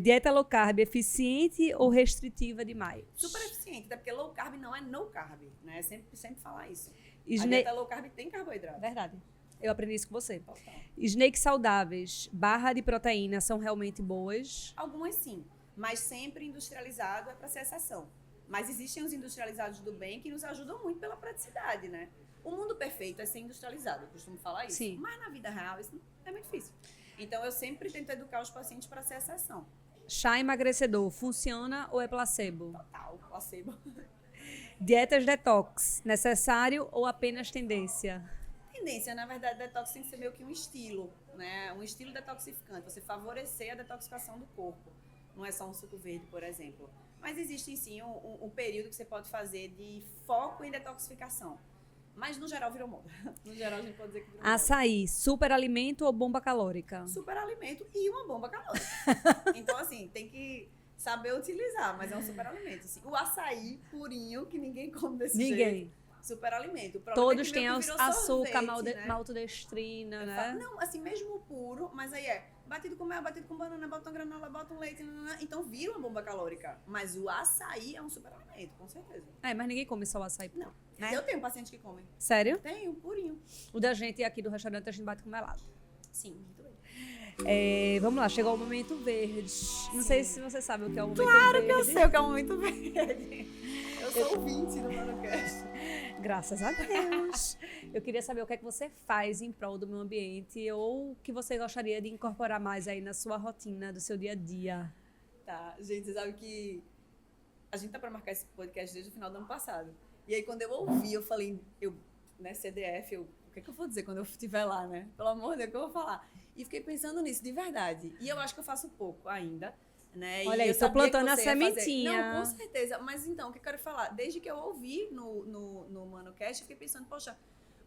Dieta low carb eficiente ou restritiva demais? Super eficiente, até porque low carb não é no carb, né? Sempre falar isso. A Sna- dieta low carb tem carboidrato. Verdade. Eu aprendi isso com você. Total. Snakes saudáveis, barra de proteína, são realmente boas? Algumas sim, mas sempre industrializado é para ser exceção. Mas existem os industrializados do bem que nos ajudam muito pela praticidade, né? O mundo perfeito é ser industrializado, eu costumo falar isso. Sim. Mas na vida real isso é muito difícil. Então eu sempre tento educar os pacientes para ser exceção. Chá emagrecedor, funciona ou é placebo? Total, placebo. Dietas detox, necessário ou apenas tendência? Tendência, na verdade, detox tem que ser meio que um estilo, né? Um estilo detoxificante, você favorecer a detoxificação do corpo. Não é só um suco verde, por exemplo. Mas existe sim um período que você pode fazer de foco em detoxificação. Mas no geral virou moda. No geral a gente pode dizer que virou Açaí, superalimento ou bomba calórica? moda. Superalimento e uma bomba calórica. Então, assim, tem que saber utilizar, mas é um superalimento. Assim. O açaí purinho, que ninguém come desse jeito. Ninguém. Superalimento. O problema Todos é que têm meio que virou açúcar, sorvete, né? maltodestrina, né? Não, assim, mesmo puro, mas aí batido com mel, batido com banana, bota um granola, bota um leite, então vira uma bomba calórica. Mas o açaí é um superalimento, com certeza. Mas ninguém come só o açaí. Não. Né? Eu tenho pacientes que comem. Sério? Tenho, purinho. O da gente aqui do restaurante a gente bate com melado. Sim, muito bem. Vamos lá, chegou o momento verde. Não sei se você sabe o que é o momento Claro verde. que eu sei o que é um momento verde. Eu sou ouvinte do podcast. Graças a Deus. Eu queria saber o que é que você faz em prol do meio ambiente ou o que você gostaria de incorporar mais aí na sua rotina, do seu dia a dia. Tá, gente, você sabe que a gente tá pra marcar esse podcast desde o final do ano passado. E aí, quando eu ouvi, eu falei, né, CDF, o que é que eu vou dizer quando eu estiver lá, né? Pelo amor de Deus, o que eu vou falar? E fiquei pensando nisso, de verdade. E eu acho que eu faço pouco ainda, né? Olha e aí, eu tô sabia que plantando a você ia fazer. sementinha. Não, com certeza. Mas então, o que eu quero falar? Desde que eu ouvi no ManoCast, eu fiquei pensando, poxa,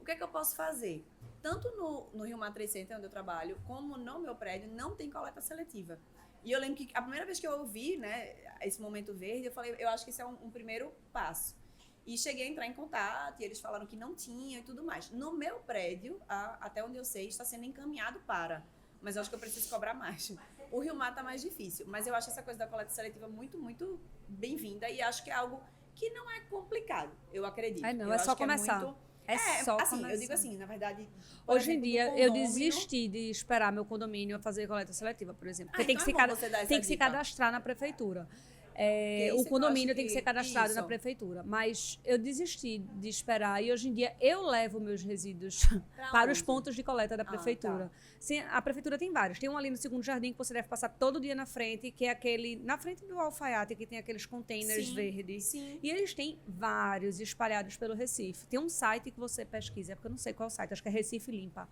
o que é que eu posso fazer? Tanto no Rio Mar Trade Center, onde eu trabalho, como no meu prédio, não tem coleta seletiva. E eu lembro que a primeira vez que eu ouvi, né, esse momento verde, eu falei, eu acho que isso é um primeiro passo. E cheguei a entrar em contato e eles falaram que não tinha e tudo mais. No meu prédio, até onde eu sei, está sendo encaminhado para. Mas eu acho que eu preciso cobrar mais. O Rio Mar está mais difícil. Mas eu acho essa coisa da coleta seletiva muito, muito bem-vinda. E acho que é algo que não é complicado, eu acredito. Não, eu é acho só que começar. É só assim, começar. eu digo assim, na verdade... por Hoje em exemplo, dia, no eu condômino- desisti de esperar meu condomínio fazer coleta seletiva, por exemplo. Porque então tem, que é bom você dar essa tem que se dica. cadastrar na prefeitura. isso O que eu condomínio acho tem que que- ser cadastrado na isso. prefeitura. Mas eu desisti de esperar e hoje em dia eu levo meus resíduos Pra para os onde? pontos de coleta da prefeitura. tá. Sim, a prefeitura tem vários. Tem um ali no Segundo Jardim que você deve passar todo dia na frente, que é aquele na frente do alfaiate, que tem aqueles containers Sim, verdes. sim. E eles têm vários espalhados pelo Recife. Tem um site que você pesquisa, porque eu não sei qual site, acho que é Recife Limpa.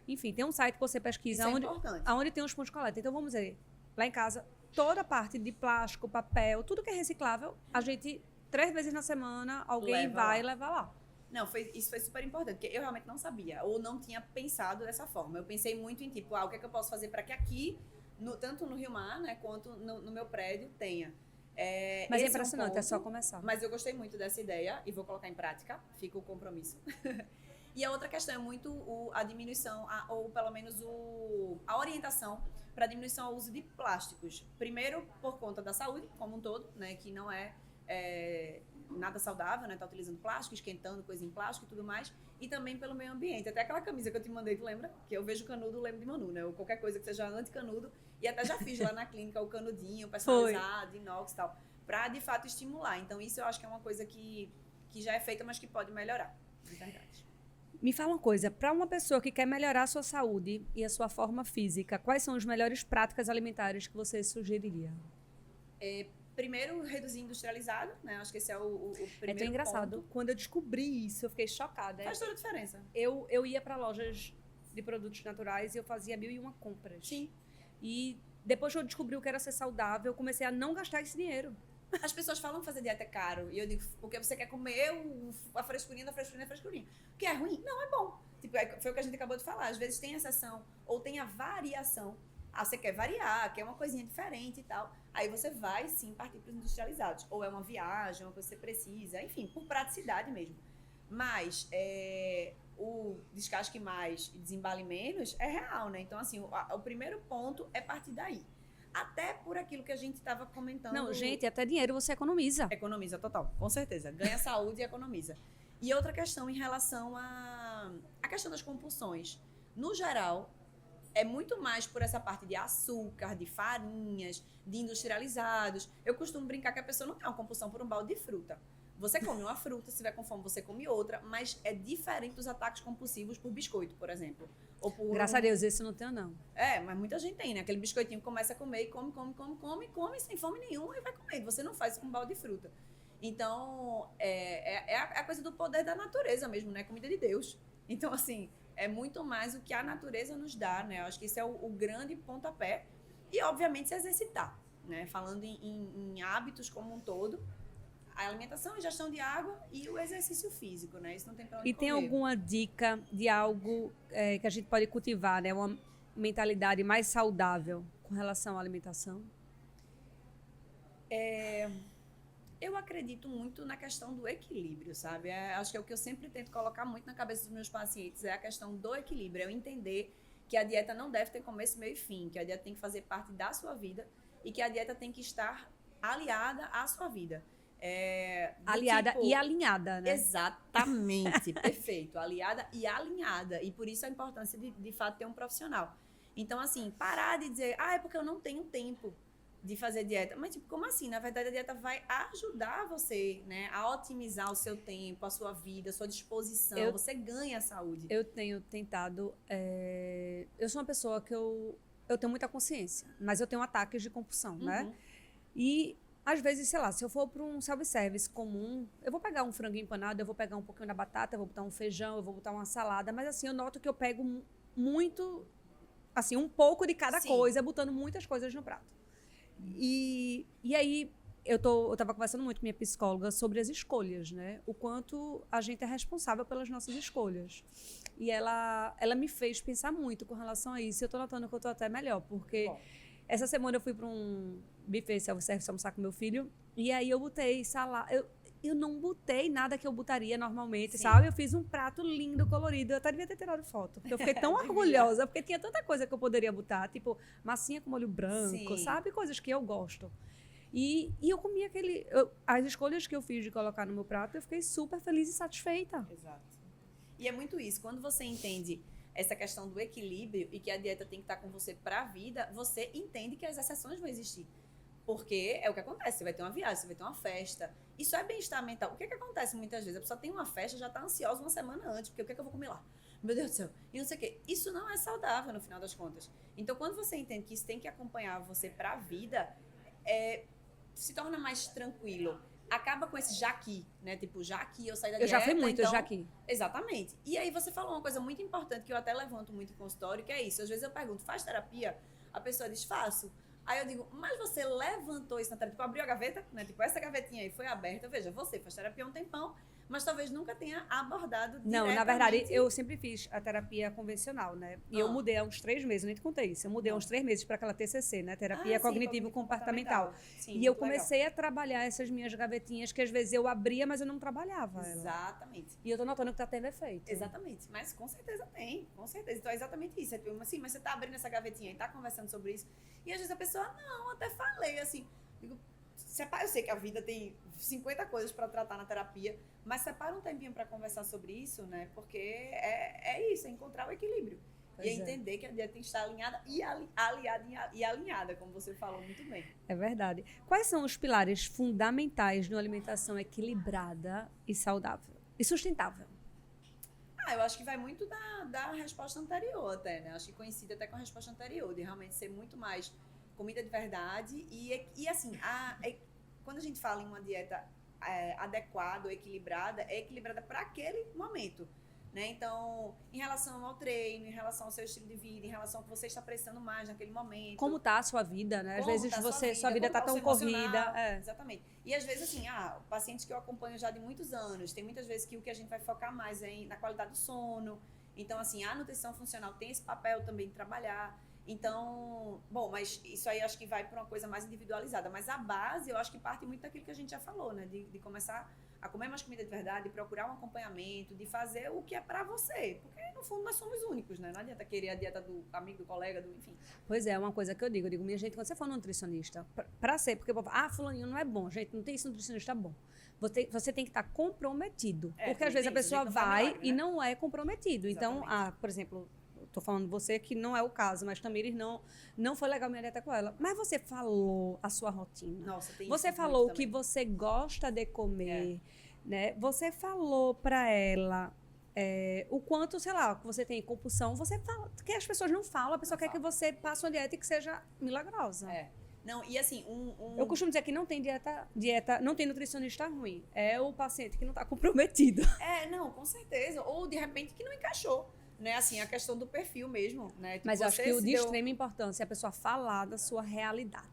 Enfim, tem um site que você pesquisa Isso é importante. aonde tem os pontos de coleta. Então, vamos dizer, lá em casa, toda a parte de plástico, papel, tudo que é reciclável, a gente, 3 vezes na semana, alguém Leva vai lá. levar lá. Não, isso foi super importante, porque eu realmente não sabia, ou não tinha pensado dessa forma. Eu pensei muito em, tipo, o que é que eu posso fazer para que aqui, tanto no Rio Mar, né, quanto no meu prédio, tenha. Mas é Esse um impressionante, é ponto, só começar. Mas eu gostei muito dessa ideia e vou colocar em prática, fica o compromisso. E a outra questão é muito a diminuição, ou pelo menos a orientação para a diminuição ao uso de plásticos. Primeiro, por conta da saúde, como um todo, né, que não é nada saudável, né, tá utilizando plástico, esquentando coisa em plástico e tudo mais, e também pelo meio ambiente. Até aquela camisa que eu te mandei, tu lembra? Que eu vejo canudo, lembro de Manu, né, ou qualquer coisa que seja anti-canudo, e até já fiz lá na clínica o canudinho personalizado, inox e tal, para de fato estimular. Então isso eu acho que é uma coisa que já é feita, mas que pode melhorar, de verdade. Me fala uma coisa, para uma pessoa que quer melhorar a sua saúde e a sua forma física, quais são as melhores práticas alimentares que você sugeriria? Primeiro, reduzir industrializado, né? Acho que esse é o primeiro É tão engraçado. ponto. Quando eu descobri isso, eu fiquei chocada. Faz toda a diferença. Eu ia para lojas de produtos naturais e eu fazia 1001 compras. Sim. E depois que eu descobri o que era ser saudável, eu comecei a não gastar esse dinheiro. As pessoas falam que fazer dieta é caro. E eu digo, porque você quer comer a frescurinha da frescurinha da frescurinha. O que é ruim? Não, é bom. Tipo, foi o que a gente acabou de falar. Às vezes tem exceção ou tem a variação. Você quer variar, quer uma coisinha diferente e tal. Aí você vai, sim, partir para os industrializados. Ou é uma viagem, uma coisa que você precisa. Enfim, por praticidade mesmo. Mas o descasque mais e desembale menos é real, né? Então, assim, o primeiro ponto é partir daí. Até por aquilo que a gente estava comentando. Não, gente, até dinheiro você economiza. Economiza total, com certeza. Ganha saúde e economiza. E outra questão em relação à questão das compulsões. No geral, é muito mais por essa parte de açúcar, de farinhas, de industrializados. Eu costumo brincar que a pessoa não tem uma compulsão por um balde de fruta. Você come uma fruta, se tiver com fome, você come outra, mas é diferente dos ataques compulsivos por biscoito, por exemplo. Ou por Graças a Deus, esse não tenho, não. Mas muita gente tem, né? Aquele biscoitinho que começa a comer e come sem fome nenhuma e vai comendo. Você não faz isso com um balde de fruta. Então, é a coisa do poder da natureza mesmo, né? Comida de Deus. Então, assim, é muito mais o que a natureza nos dá, né? Eu acho que esse é o grande pontapé. E, obviamente, se exercitar, né? Falando em hábitos como um todo, a alimentação, a ingestão de água e o exercício físico, né? Isso não tem pra onde E tem correr. alguma dica de algo que a gente pode cultivar, né? Uma mentalidade mais saudável com relação à alimentação? Eu acredito muito na questão do equilíbrio, sabe? Acho que é o que eu sempre tento colocar muito na cabeça dos meus pacientes, é a questão do equilíbrio, é eu entender que a dieta não deve ter começo, meio e fim, que a dieta tem que fazer parte da sua vida e que a dieta tem que estar aliada à sua vida. Aliada e alinhada, né? Exatamente, perfeito. Aliada e alinhada. E por isso a importância de fato ter um profissional. Então, assim, parar de dizer, é porque eu não tenho tempo de fazer dieta. Mas, tipo, como assim? Na verdade, a dieta vai ajudar você, né, a otimizar o seu tempo, a sua vida, a sua disposição. Você ganha saúde. Eu tenho tentado... Eu sou uma pessoa que eu tenho muita consciência, mas eu tenho ataques de compulsão, né? E... Às vezes, sei lá, se eu for para um self-service comum, eu vou pegar um frango empanado, eu vou pegar um pouquinho da batata, eu vou botar um feijão, eu vou botar uma salada, mas assim, eu noto que eu pego muito, assim, um pouco de cada coisa, botando muitas coisas no prato. E aí, eu tava conversando muito com minha psicóloga sobre as escolhas, né? O quanto a gente é responsável pelas nossas escolhas. E ela me fez pensar muito com relação a isso, e eu tô notando que eu tô até melhor, porque... Essa semana eu fui para um buffet self-service almoçar com meu filho, e aí eu botei salada. Eu não botei nada que eu botaria normalmente, sabe? Eu fiz um prato lindo, colorido. Eu até devia ter tirado foto, porque eu fiquei tão orgulhosa, porque tinha tanta coisa que eu poderia botar, tipo massinha com molho branco, sabe? Coisas que eu gosto. E eu comi as escolhas que eu fiz de colocar no meu prato, eu fiquei super feliz e satisfeita. Exato. E é muito isso. Quando você entende essa questão do equilíbrio e que a dieta tem que estar com você para a vida, você entende que as exceções vão existir. Porque é o que acontece, você vai ter uma viagem, você vai ter uma festa. Isso é bem-estar mental. O que acontece muitas vezes? A pessoa tem uma festa, já está ansiosa uma semana antes, porque o que eu vou comer lá? Meu Deus do céu. E não sei o quê. Isso não é saudável no final das contas. Então, quando você entende que isso tem que acompanhar você para a vida, se torna mais tranquilo. Acaba com esse já aqui, né? Tipo, já aqui eu saí da dieta. Eu já fui muito, então... já aqui. Exatamente. E aí você falou uma coisa muito importante que eu até levanto muito em consultório, que é isso. Às vezes eu pergunto, faz terapia? A pessoa diz, faço. Aí eu digo, mas você levantou isso na terapia? Tipo, abriu a gaveta, né? Tipo, essa gavetinha aí foi aberta. Veja, você faz terapia há um tempão, mas talvez nunca tenha abordado diretamente. Não, na verdade, eu sempre fiz a terapia convencional, né? E eu mudei há uns 3 meses, nem te contei isso. Eu mudei há uns 3 meses para aquela TCC, né? Terapia cognitivo-comportamental. Sim, e eu comecei a trabalhar essas minhas gavetinhas que às vezes eu abria, mas eu não trabalhava. Exatamente. E eu tô notando que tá tendo efeito. Exatamente. Mas com certeza tem, com certeza. Então é exatamente isso. É tipo assim, mas você tá abrindo essa gavetinha e tá conversando sobre isso. E às vezes a pessoa, não, até falei, assim, digo, eu sei que a vida tem 50 coisas para tratar na terapia, mas separa um tempinho para conversar sobre isso, né? Porque é isso, é encontrar o equilíbrio. E entender que a dieta tem que estar alinhada e aliada e alinhada, como você falou muito bem. É verdade. Quais são os pilares fundamentais de uma alimentação equilibrada e saudável? E sustentável? Eu acho que vai muito da resposta anterior até, né? Acho que coincide até com a resposta anterior, de realmente ser muito mais comida de verdade e assim, quando a gente fala em uma dieta adequada ou equilibrada, é equilibrada para aquele momento, né? Então, em relação ao treino, em relação ao seu estilo de vida, em relação ao que você está precisando mais naquele momento. Como tá a sua vida, né? Às vezes sua vida tá tão corrida. Exatamente. E às vezes, assim, pacientes que eu acompanho já de muitos anos, tem muitas vezes que o que a gente vai focar mais é na qualidade do sono. Então, assim, a nutrição funcional tem esse papel também de trabalhar. Então, bom, mas isso aí acho que vai para uma coisa mais individualizada. Mas a base, eu acho que parte muito daquilo que a gente já falou, né? De começar a comer mais comida de verdade, de procurar um acompanhamento, de fazer o que é para você. Porque, no fundo, nós somos únicos, né? Não adianta querer a dieta do amigo, do colega, do enfim. Pois é, uma coisa que eu digo, minha gente, quando você for nutricionista, pra ser, porque, fulaninho não é bom, gente, não tem esse nutricionista bom. Você tem que estar comprometido. Porque às vezes a pessoa vai milagre, né? E não é comprometido. Exatamente. Então, por exemplo, tô falando você que não é o caso, mas Tamires não foi legal minha dieta com ela. Mas você falou a sua rotina. Nossa, tem você isso falou o que você gosta de comer, né? Você falou pra ela o quanto, sei lá, que você tem compulsão. Você fala, que as pessoas não falam, a pessoa quer que você passe uma dieta e que seja milagrosa. Não, e assim, eu costumo dizer que não tem dieta, não tem nutricionista ruim. É o paciente que não está comprometido. Não, com certeza. Ou, de repente, que não encaixou. Né? Assim, a questão do perfil mesmo, né? Tipo, mas eu acho que o de extrema importância é a pessoa falar da sua realidade.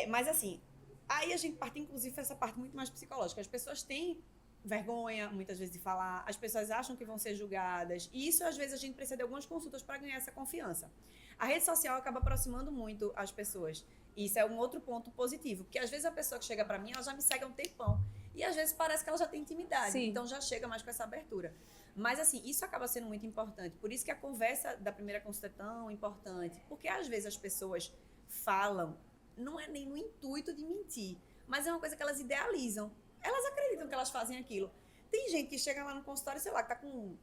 Mas assim, aí a gente parte, inclusive, essa parte muito mais psicológica. As pessoas têm vergonha, muitas vezes, de falar. As pessoas acham que vão ser julgadas. E isso, às vezes, a gente precisa de algumas consultas para ganhar essa confiança. A rede social acaba aproximando muito as pessoas. E isso é um outro ponto positivo. Porque, às vezes, a pessoa que chega para mim, ela já me segue há um tempão. E, às vezes, parece que ela já tem intimidade. Sim. Então, já chega mais com essa abertura. Mas, assim, isso acaba sendo muito importante. Por isso que a conversa da primeira consulta é tão importante. Porque, às vezes, as pessoas falam, não é nem no intuito de mentir, mas é uma coisa que elas idealizam. Elas acreditam que elas fazem aquilo. Tem gente que chega lá no consultório, sei lá, que tá com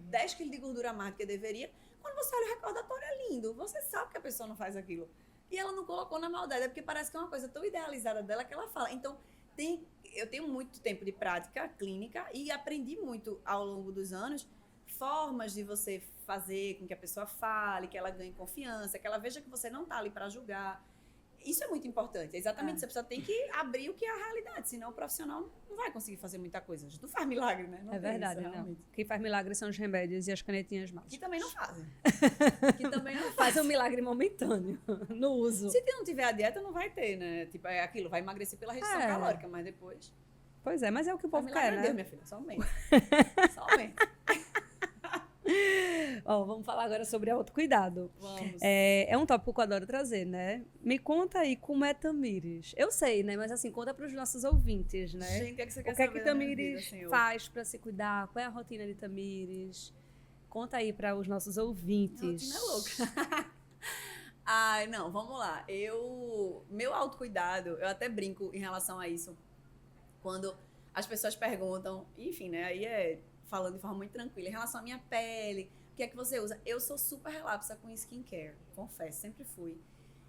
10 quilos de gordura a mais do que deveria. Quando você olha o recordatório, é lindo. Você sabe que a pessoa não faz aquilo. E ela não colocou na maldade, é porque parece que é uma coisa tão idealizada dela que ela fala. Então, eu tenho muito tempo de prática clínica e aprendi muito ao longo dos anos formas de você fazer com que a pessoa fale, que ela ganhe confiança, que ela veja que você não está ali para julgar. Isso é muito importante. Exatamente, você precisa ter que abrir o que é a realidade, senão o profissional não vai conseguir fazer muita coisa. A gente não faz milagre, né? Não verdade, isso, não. Quem faz milagre são os remédios e as canetinhas mágicas. Que também não fazem. Que também não faz um milagre momentâneo no uso. Se não tiver a dieta, não vai ter, né? Tipo, é aquilo, vai emagrecer pela restrição calórica, mas depois... Pois é, mas é o que o povo quer, né? Deus, minha filha, somente. Somente. Vamos falar agora sobre autocuidado. Vamos. É um tópico que eu adoro trazer, né? Me conta aí como é Tamires. Eu sei, né? Mas assim, conta para os nossos ouvintes, né? Gente, o que é que você quer saber? O que Tamires faz para se cuidar? Qual é a rotina de Tamires? Conta aí para os nossos ouvintes. A rotina é louca. Ai, não, vamos lá. Meu autocuidado, eu até brinco em relação a isso. Quando as pessoas perguntam, enfim, né? Aí falando de forma muito tranquila, em relação à minha pele, o que é que você usa? Eu sou super relapsa com skincare, confesso, sempre fui.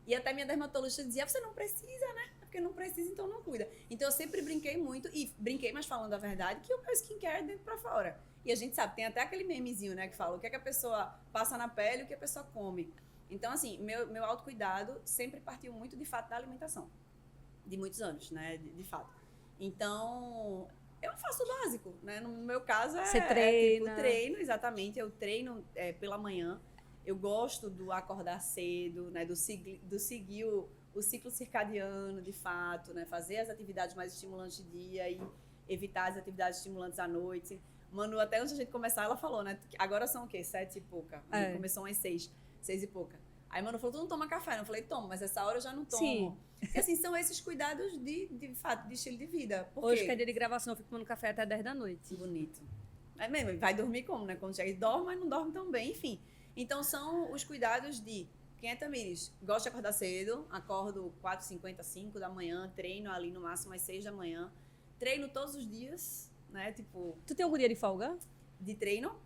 E até minha dermatologista dizia, você não precisa, né? Porque não precisa, então não cuida. Então eu sempre brinquei muito, e brinquei, mas falando a verdade, que o meu skincare é dentro pra fora. E a gente sabe, tem até aquele memezinho, né, que fala o que é que a pessoa passa na pele e o que a pessoa come. Então, assim, meu autocuidado sempre partiu muito, de fato, da alimentação. De muitos anos, né, de fato. Então, eu faço o básico, né? No meu caso você treina. Tipo, treino, exatamente. Eu treino pela manhã. Eu gosto do acordar cedo, né? Do seguir o ciclo circadiano, de fato, né? Fazer as atividades mais estimulantes de dia e evitar as atividades estimulantes à noite. Manu, até antes de a gente começar, ela falou, né? Agora são o quê? 7 e pouca. Começou às 6 e pouca. Aí, Manu falou, tu não toma café? Eu falei, tomo, mas essa hora eu já não tomo. Sim. Porque, assim, são esses cuidados de fato, de estilo de vida. Hoje, que é dia de gravação, eu fico tomando café até 10 da noite. Bonito. É mesmo, vai dormir como, né? Quando chega, dorme, mas não dorme tão bem, enfim. Então, são os cuidados de... Quem é Tamires? Gosta de acordar cedo, acordo 4h50, 5 da manhã, treino ali no máximo às 6 da manhã. Treino todos os dias, né? Tipo... Tu tem algum dia de folga? De treino?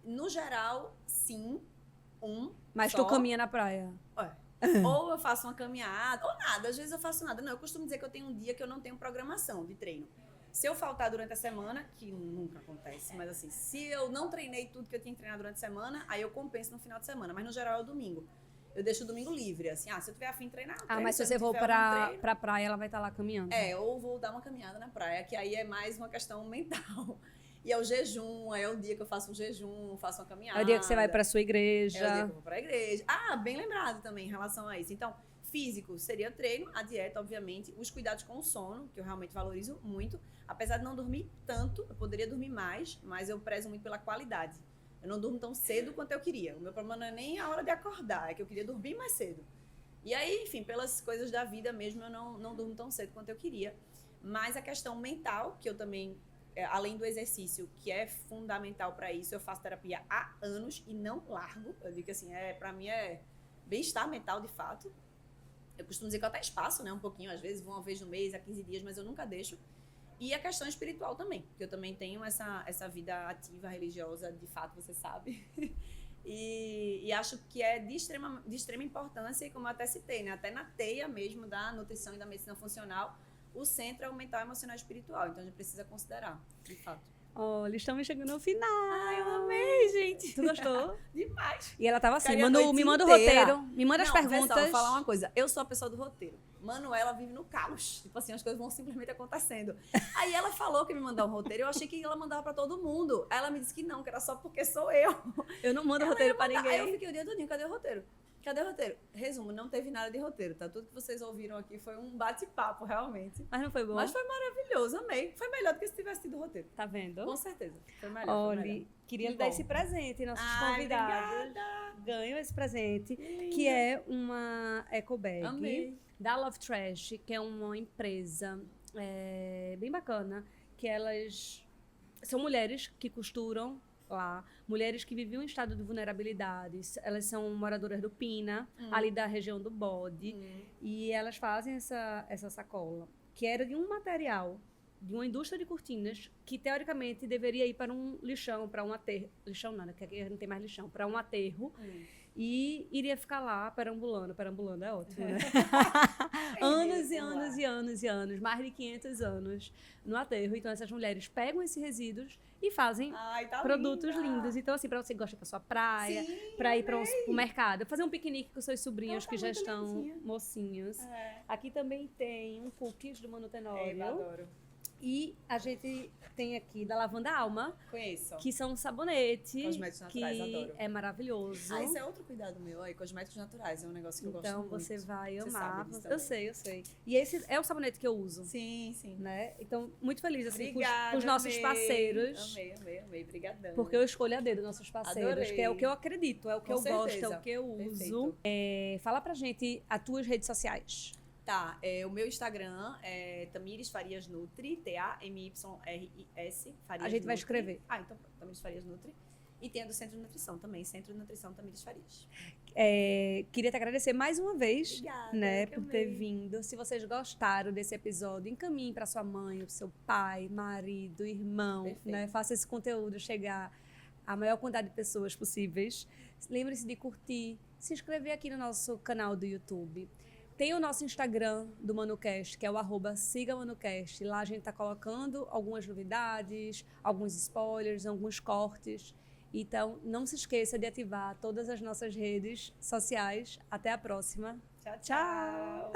No geral, sim. Mas tu caminha na praia? Ou eu faço uma caminhada, ou nada. Às vezes eu faço nada. Não, eu costumo dizer que eu tenho um dia que eu não tenho programação de treino. Se eu faltar durante a semana, que nunca acontece, mas assim, se eu não treinei tudo que eu tinha que treinar durante a semana, aí eu compenso no final de semana. Mas no geral é o domingo. Eu deixo o domingo livre, assim, se eu tiver afim de treinar, eu treino. Mas se você for pra praia, ela vai estar lá caminhando. Ou vou dar uma caminhada na praia, que aí é mais uma questão mental. E é o jejum, aí é o dia que eu faço um jejum, faço uma caminhada. É o dia que você vai pra sua igreja. É o dia que eu vou pra igreja. Bem lembrado também em relação a isso. Então, físico seria treino, a dieta, obviamente, os cuidados com o sono, que eu realmente valorizo muito. Apesar de não dormir tanto, eu poderia dormir mais, mas eu prezo muito pela qualidade. Eu não durmo tão cedo quanto eu queria. O meu problema não é nem a hora de acordar, é que eu queria dormir mais cedo. E aí, enfim, pelas coisas da vida mesmo, eu não durmo tão cedo quanto eu queria. Mas a questão mental, que eu também, além do exercício, que é fundamental para isso, eu faço terapia há anos e não largo. Eu digo assim, para mim é bem-estar mental, de fato. Eu costumo dizer que eu até espaço, né, um pouquinho, às vezes, vou uma vez no mês, a 15 dias, mas eu nunca deixo. E a questão espiritual também, porque eu também tenho essa vida ativa, religiosa, de fato, você sabe. E acho que é de extrema importância, e como eu até citei, né, até na teia mesmo da nutrição e da medicina funcional, o centro é o mental, emocional e espiritual. Então, a gente precisa considerar, de fato. Olha, estamos chegando ao final. Ai, eu amei, gente. Tu gostou? Demais. E ela tava assim, Ficaria a noite me manda o inteira. roteiro, me manda as perguntas. Pessoal, vou falar uma coisa. Eu sou a pessoa do roteiro. Manuela vive no caos. Tipo assim, as coisas vão simplesmente acontecendo. Aí ela falou que ia me mandar um roteiro. Eu achei que ela mandava pra todo mundo. Aí ela me disse que não, que era só porque sou eu. Eu não mando roteiro pra ninguém. Aí eu fiquei o dia todinho, cadê o roteiro? Cadê o roteiro? Resumo, não teve nada de roteiro, tá? Tudo que vocês ouviram aqui foi um bate-papo, realmente. Mas não foi bom? Mas foi maravilhoso, amei. Foi melhor do que se tivesse tido roteiro. Tá vendo? Com certeza. Foi melhor. Olha, foi melhor. queria lhe Que dar bom. esse presente, nossos Ai, convidados obrigada. ganham esse presente, linda. que é uma eco bag Amei. da Love Trash, que é uma empresa bem bacana, que elas são mulheres que costuram lá, mulheres que viviam em estado de vulnerabilidade. Elas são moradoras do Pina, ali da região do Bode, e elas fazem essa sacola, que era de um material de uma indústria de cortinas que, teoricamente, deveria ir para um lixão, para um aterro. Lixão não, né? Porque aqui não tem mais lixão. Para um aterro. E iria ficar lá perambulando. Perambulando é ótimo, né? Anos e anos e anos e anos. Mais de 500 anos no aterro. Então, essas mulheres pegam esses resíduos e fazem Ai, tá produtos linda. lindos. Então, assim, para você que gosta para sua praia, Sim, para ir para o mercado, fazer um piquenique com seus sobrinhos Ela tá que já muito estão lindinha. mocinhos. Aqui também tem um cookies do Mano Tenório. Eu adoro. E a gente tem aqui da Lavanda Alma, Conheço. que são um sabonete Cosméticos naturais, que adoro. é maravilhoso. Isso é outro cuidado meu. Aí, cosméticos naturais é um negócio que eu gosto Então muito. você vai Você amar. sabe disso Eu também. sei. E esse é o sabonete que eu uso. Sim, sim. Né? Então, muito feliz assim, Obrigada, com os nossos amei. parceiros. Amei. Brigadão. Porque eu escolho a dedo nossos parceiros, Adorei. que é o que eu acredito, é o que Com eu gosto, é certeza. o que eu uso. Perfeito. Fala pra gente as tuas redes sociais. Tá, o meu Instagram é Tamires Farias Nutri, Tamyrs Farias A gente vai Nutri. escrever. Então pronto, Tamires Farias Nutri. E tem a do Centro de Nutrição também, Centro de Nutrição Tamires Farias. Queria te agradecer mais uma vez, Obrigada, né, que por ter amei. vindo. Se vocês gostaram desse episódio, encaminhe para sua mãe, para seu pai, marido, irmão, Perfeito. né? Faça esse conteúdo chegar à maior quantidade de pessoas possíveis. Lembre-se de curtir, se inscrever aqui no nosso canal do YouTube. Tem o nosso Instagram do ManuCast, que é o @sigaManuCast. Lá a gente está colocando algumas novidades, alguns spoilers, alguns cortes. Então, não se esqueça de ativar todas as nossas redes sociais. Até a próxima. Tchau. Tchau.